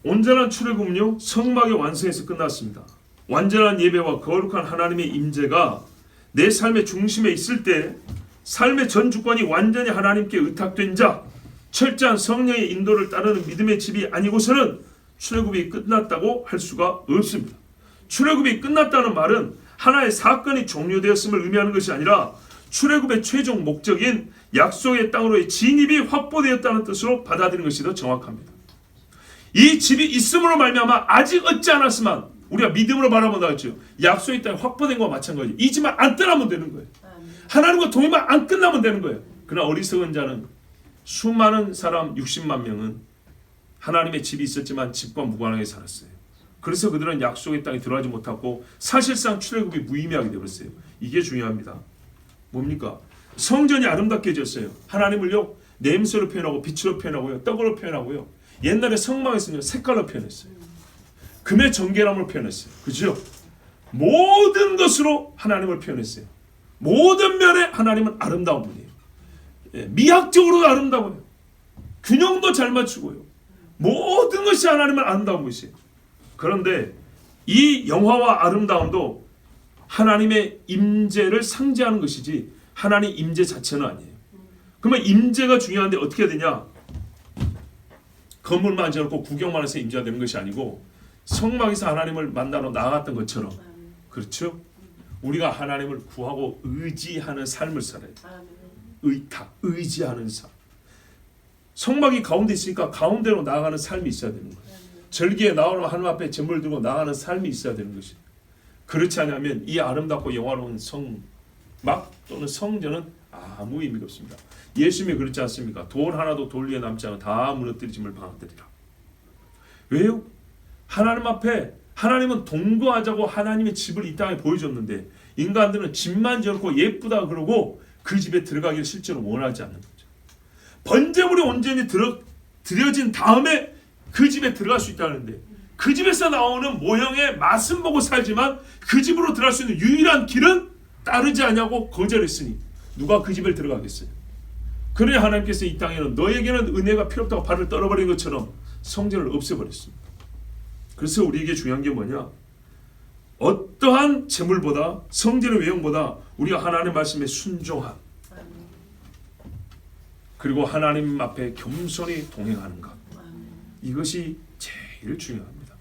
온전한 출애굽은요, 성막의 완성에서 끝났습니다. 완전한 예배와 거룩한 하나님의 임재가 내 삶의 중심에 있을 때 삶의 전 주권이 완전히 하나님께 의탁된 자, 철저한 성령의 인도를 따르는 믿음의 집이 아니고서는 출애굽이 끝났다고 할 수가 없습니다. 출애굽이 끝났다는 말은 하나의 사건이 종료되었음을 의미하는 것이 아니라 출애굽의 최종 목적인 약속의 땅으로의 진입이 확보되었다는 뜻으로 받아들이는 것이 더 정확합니다. 이 집이 있음으로 말미암아 아직 얻지 않았지만 우리가 믿음으로 바라본다 했죠. 약속의 땅이 확보된 것과 마찬가지. 이 집만 안 떠나면 되는 거예요. 하나님과 동행만 안 끝나면 되는 거예요. 그러나 어리석은 자는 수많은 사람 60만 명은 하나님의 집이 있었지만 집과 무관하게 살았어요. 그래서 그들은 약속의 땅에 들어가지 못하고 사실상 출애굽이 무의미하게 되었어요. 이게 중요합니다. 뭡니까? 성전이 아름답게 지었어요. 하나님을요 냄새로 표현하고 빛으로 표현하고요 떡으로 표현하고요. 옛날에 성막에서는 색깔로 표현했어요. 금의 정결함을 표현했어요. 그죠? 모든 것으로 하나님을 표현했어요. 모든 면에 하나님은 아름다운 분이에요. 예, 미학적으로도 아름다워요. 균형도 잘 맞추고요. 모든 것이 하나님은 아름다운 것이에요. 그런데 이 영화와 아름다움도 하나님의 임재를 상징하는 것이지 하나님 임재 자체는 아니에요. 그러면 임재가 중요한데 어떻게 되냐? 건물만 지어놓고 구경만 해서 임재가 되는 것이 아니고 성막에서 하나님을 만나러 나아갔던 것처럼, 그렇죠? 우리가 하나님을 구하고 의지하는 삶을 살아야 돼요. 의탁, 의지하는 삶. 성막이 가운데 있으니까 가운데로 나아가는 삶이 있어야 되는 거예요. 절기에 나오면 하나님 앞에 제물 들고 나가는 삶이 있어야 되는 것이에요. 그렇지 않으면 이 아름답고 영화로운 성막 또는 성전은 아무 의미가 없습니다. 예수님이 그렇지 않습니까? 돌 하나도 돌 위에 남지 않고 다 무너뜨리짐을 방앗되리라. 왜요? 하나님 앞에 하나님은 동거하자고 하나님의 집을 이 땅에 보여줬는데 인간들은 집만 지어놓고 예쁘다 그러고 그 집에 들어가기를 실제로 원하지 않는 거죠. 번제물이 온전히 드려진 다음에 그 집에 들어갈 수 있다는데 그 집에서 나오는 모형의 맛은 보고 살지만 그 집으로 들어갈 수 있는 유일한 길은 따르지 않냐고 거절했으니 누가 그 집을 들어가겠어요? 그래 하나님께서 이 땅에는 너에게는 은혜가 필요 없다고 발을 떨어버린 것처럼 성전을 없애버렸습니다. 그래서 우리에게 중요한 게 뭐냐? 어떠한 제물보다 성전의 외형보다 우리가 하나님 말씀에 순종함, 그리고 하나님 앞에 겸손히 동행하는 것, 이것이 제일 중요합니다.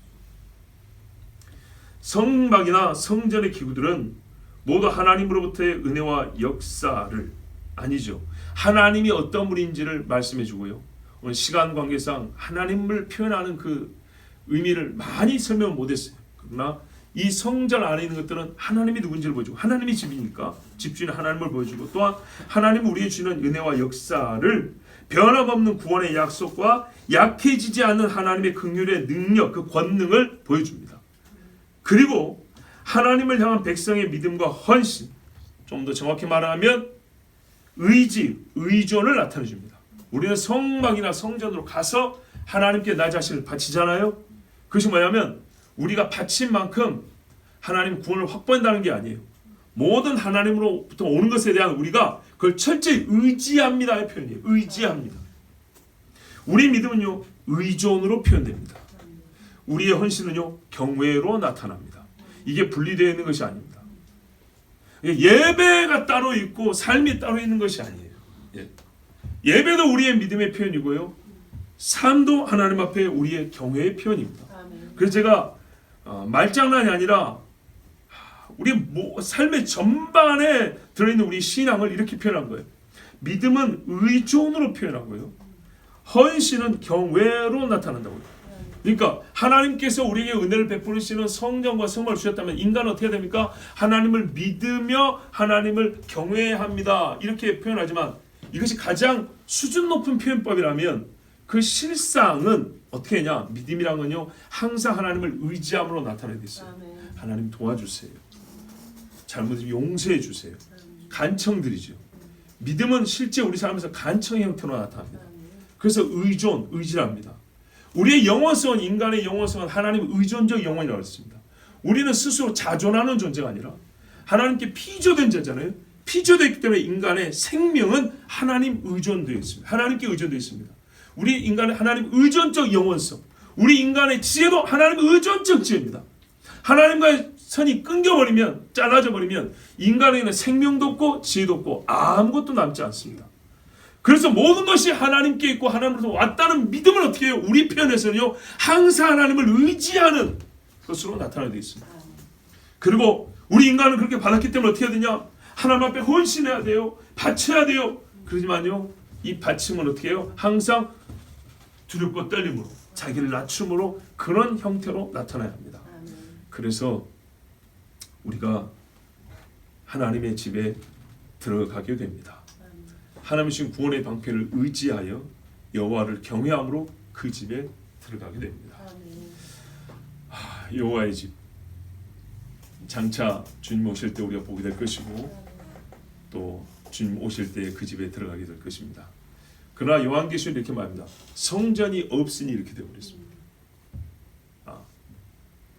성막이나 성전의 기구들은 모두 하나님으로부터의 은혜와 역사를 아니죠. 하나님이 어떤 분인지를 말씀해 주고요. 오늘 시간 관계상 하나님을 표현하는 그 의미를 많이 설명을 못했어요. 그러나 이 성전 안에 있는 것들은 하나님이 누군지를 보여주고, 하나님이 집이니까 집주인 하나님을 보여주고, 또한 하나님 우리에게 주는 은혜와 역사를 변함없는 구원의 약속과 약해지지 않는 하나님의 긍휼의 능력, 그 권능을 보여줍니다. 그리고 하나님을 향한 백성의 믿음과 헌신, 좀 더 정확히 말하면 의지, 의존을 나타내줍니다. 우리는 성막이나 성전으로 가서 하나님께 나 자신을 바치잖아요. 그것이 뭐냐면 우리가 바친 만큼 하나님 구원을 확보한다는 게 아니에요. 모든 하나님으로부터 오는 것에 대한 우리가 그걸 철저히 의지합니다의 표현이에요. 의지합니다. 우리 믿음은요, 의존으로 표현됩니다. 우리의 헌신은요, 경외로 나타납니다. 이게 분리되어 있는 것이 아닙니다. 예배가 따로 있고 삶이 따로 있는 것이 아니에요. 예배도 우리의 믿음의 표현이고요, 삶도 하나님 앞에 우리의 경외의 표현입니다. 그래서 제가 말장난이 아니라 우리 삶의 전반에 들어있는 우리 신앙을 이렇게 표현한 거예요. 믿음은 의존으로 표현하고요, 헌신은 경외로 나타난다고요. 그러니까 하나님께서 우리에게 은혜를 베푸시는 성령과 성령을 주셨다면 인간은 어떻게 됩니까? 하나님을 믿으며 하나님을 경외합니다, 이렇게 표현하지만 이것이 가장 수준 높은 표현법이라면 그 실상은 어떻게 하냐? 믿음이란 건요, 항상 하나님을 의지함으로 나타내야 있어요. 하나님 도와주세요. 잘못을 용서해 주세요. 간청드리죠. 믿음은 실제 우리 삶에서 간청의 형태로 나타납니다. 그래서 의존, 의지랍니다. 우리의 영원성은, 인간의 영원성은 하나님 의존적 영혼이라고 했습니다. 우리는 스스로 자존하는 존재가 아니라 하나님께 피조된 자잖아요. 피조되기 때문에 인간의 생명은 하나님 의존되어 있습니다. 하나님께 의존되어 있습니다. 우리 인간의 하나님 의존적 영원성, 우리 인간의 지혜도 하나님 의존적 지혜입니다. 하나님과의 선이 끊겨버리면, 잘라져 버리면 인간에게는 생명도 없고 지혜도 없고 아무것도 남지 않습니다. 그래서 모든 것이 하나님께 있고 하나님으로부터 왔다는 믿음을 어떻게 해요? 우리 편에서는요, 항상 하나님을 의지하는 것으로 나타나게 되어 있습니다. 그리고 우리 인간은 그렇게 받았기 때문에 어떻게 해야 되냐? 하나님 앞에 헌신해야 돼요. 바쳐야 돼요. 그러지만요, 이 바침은 어떻게 해요? 항상 두렵고 떨림으로, 자기를 낮춤으로, 그런 형태로 나타나야 합니다. 그래서 우리가 하나님의 집에 들어가게 됩니다. 하나님의 주신 구원의 방편을 의지하여 여호와를 경외함으로 그 집에 들어가게 됩니다. 여호와의 집, 장차 주님 오실 때 우리가 보게 될 것이고, 또 주님 오실 때 그 집에 들어가게 될 것입니다. 그러나 요한계시록은 이렇게 말합니다. 성전이 없으니 이렇게 되어버렸습니다.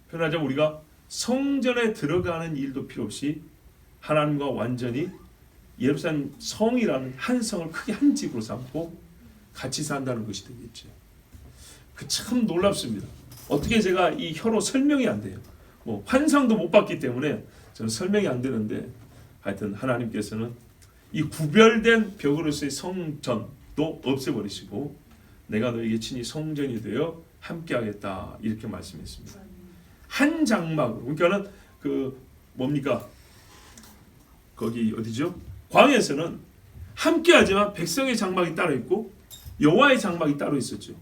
편하자면 우리가 성전에 들어가는 일도 필요 없이 하나님과 완전히 예루살렘 성이라는 한 성을 크게 한 집으로 삼고 같이 산다는 것이 되겠죠. 그 참 놀랍습니다. 어떻게 제가 이 혀로 설명이 안 돼요. 뭐 환상도 못 봤기 때문에 저는 설명이 안 되는데, 하여튼 하나님께서는 이 구별된 벽으로서의 성전도 없애버리시고 내가 너에게 친히 성전이 되어 함께하겠다, 이렇게 말씀했습니다. 한 장막으로, 그러니까는 그 뭡니까? 거기 어디죠? 광야에서는 함께하지만 백성의 장막이 따로 있고 여호와의 장막이 따로 있었죠.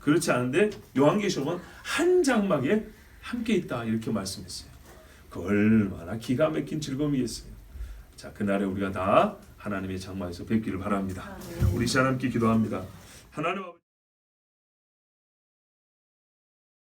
그렇지 않은데 요한계시록은 한 장막에 함께 있다, 이렇게 말씀했어요. 그 얼마나 기가 막힌 즐거움이겠어요. 자, 그날에 우리가 다 하나님의 장막에서 뵙기를 바랍니다. 우리 하나님께 기도합니다. 하나님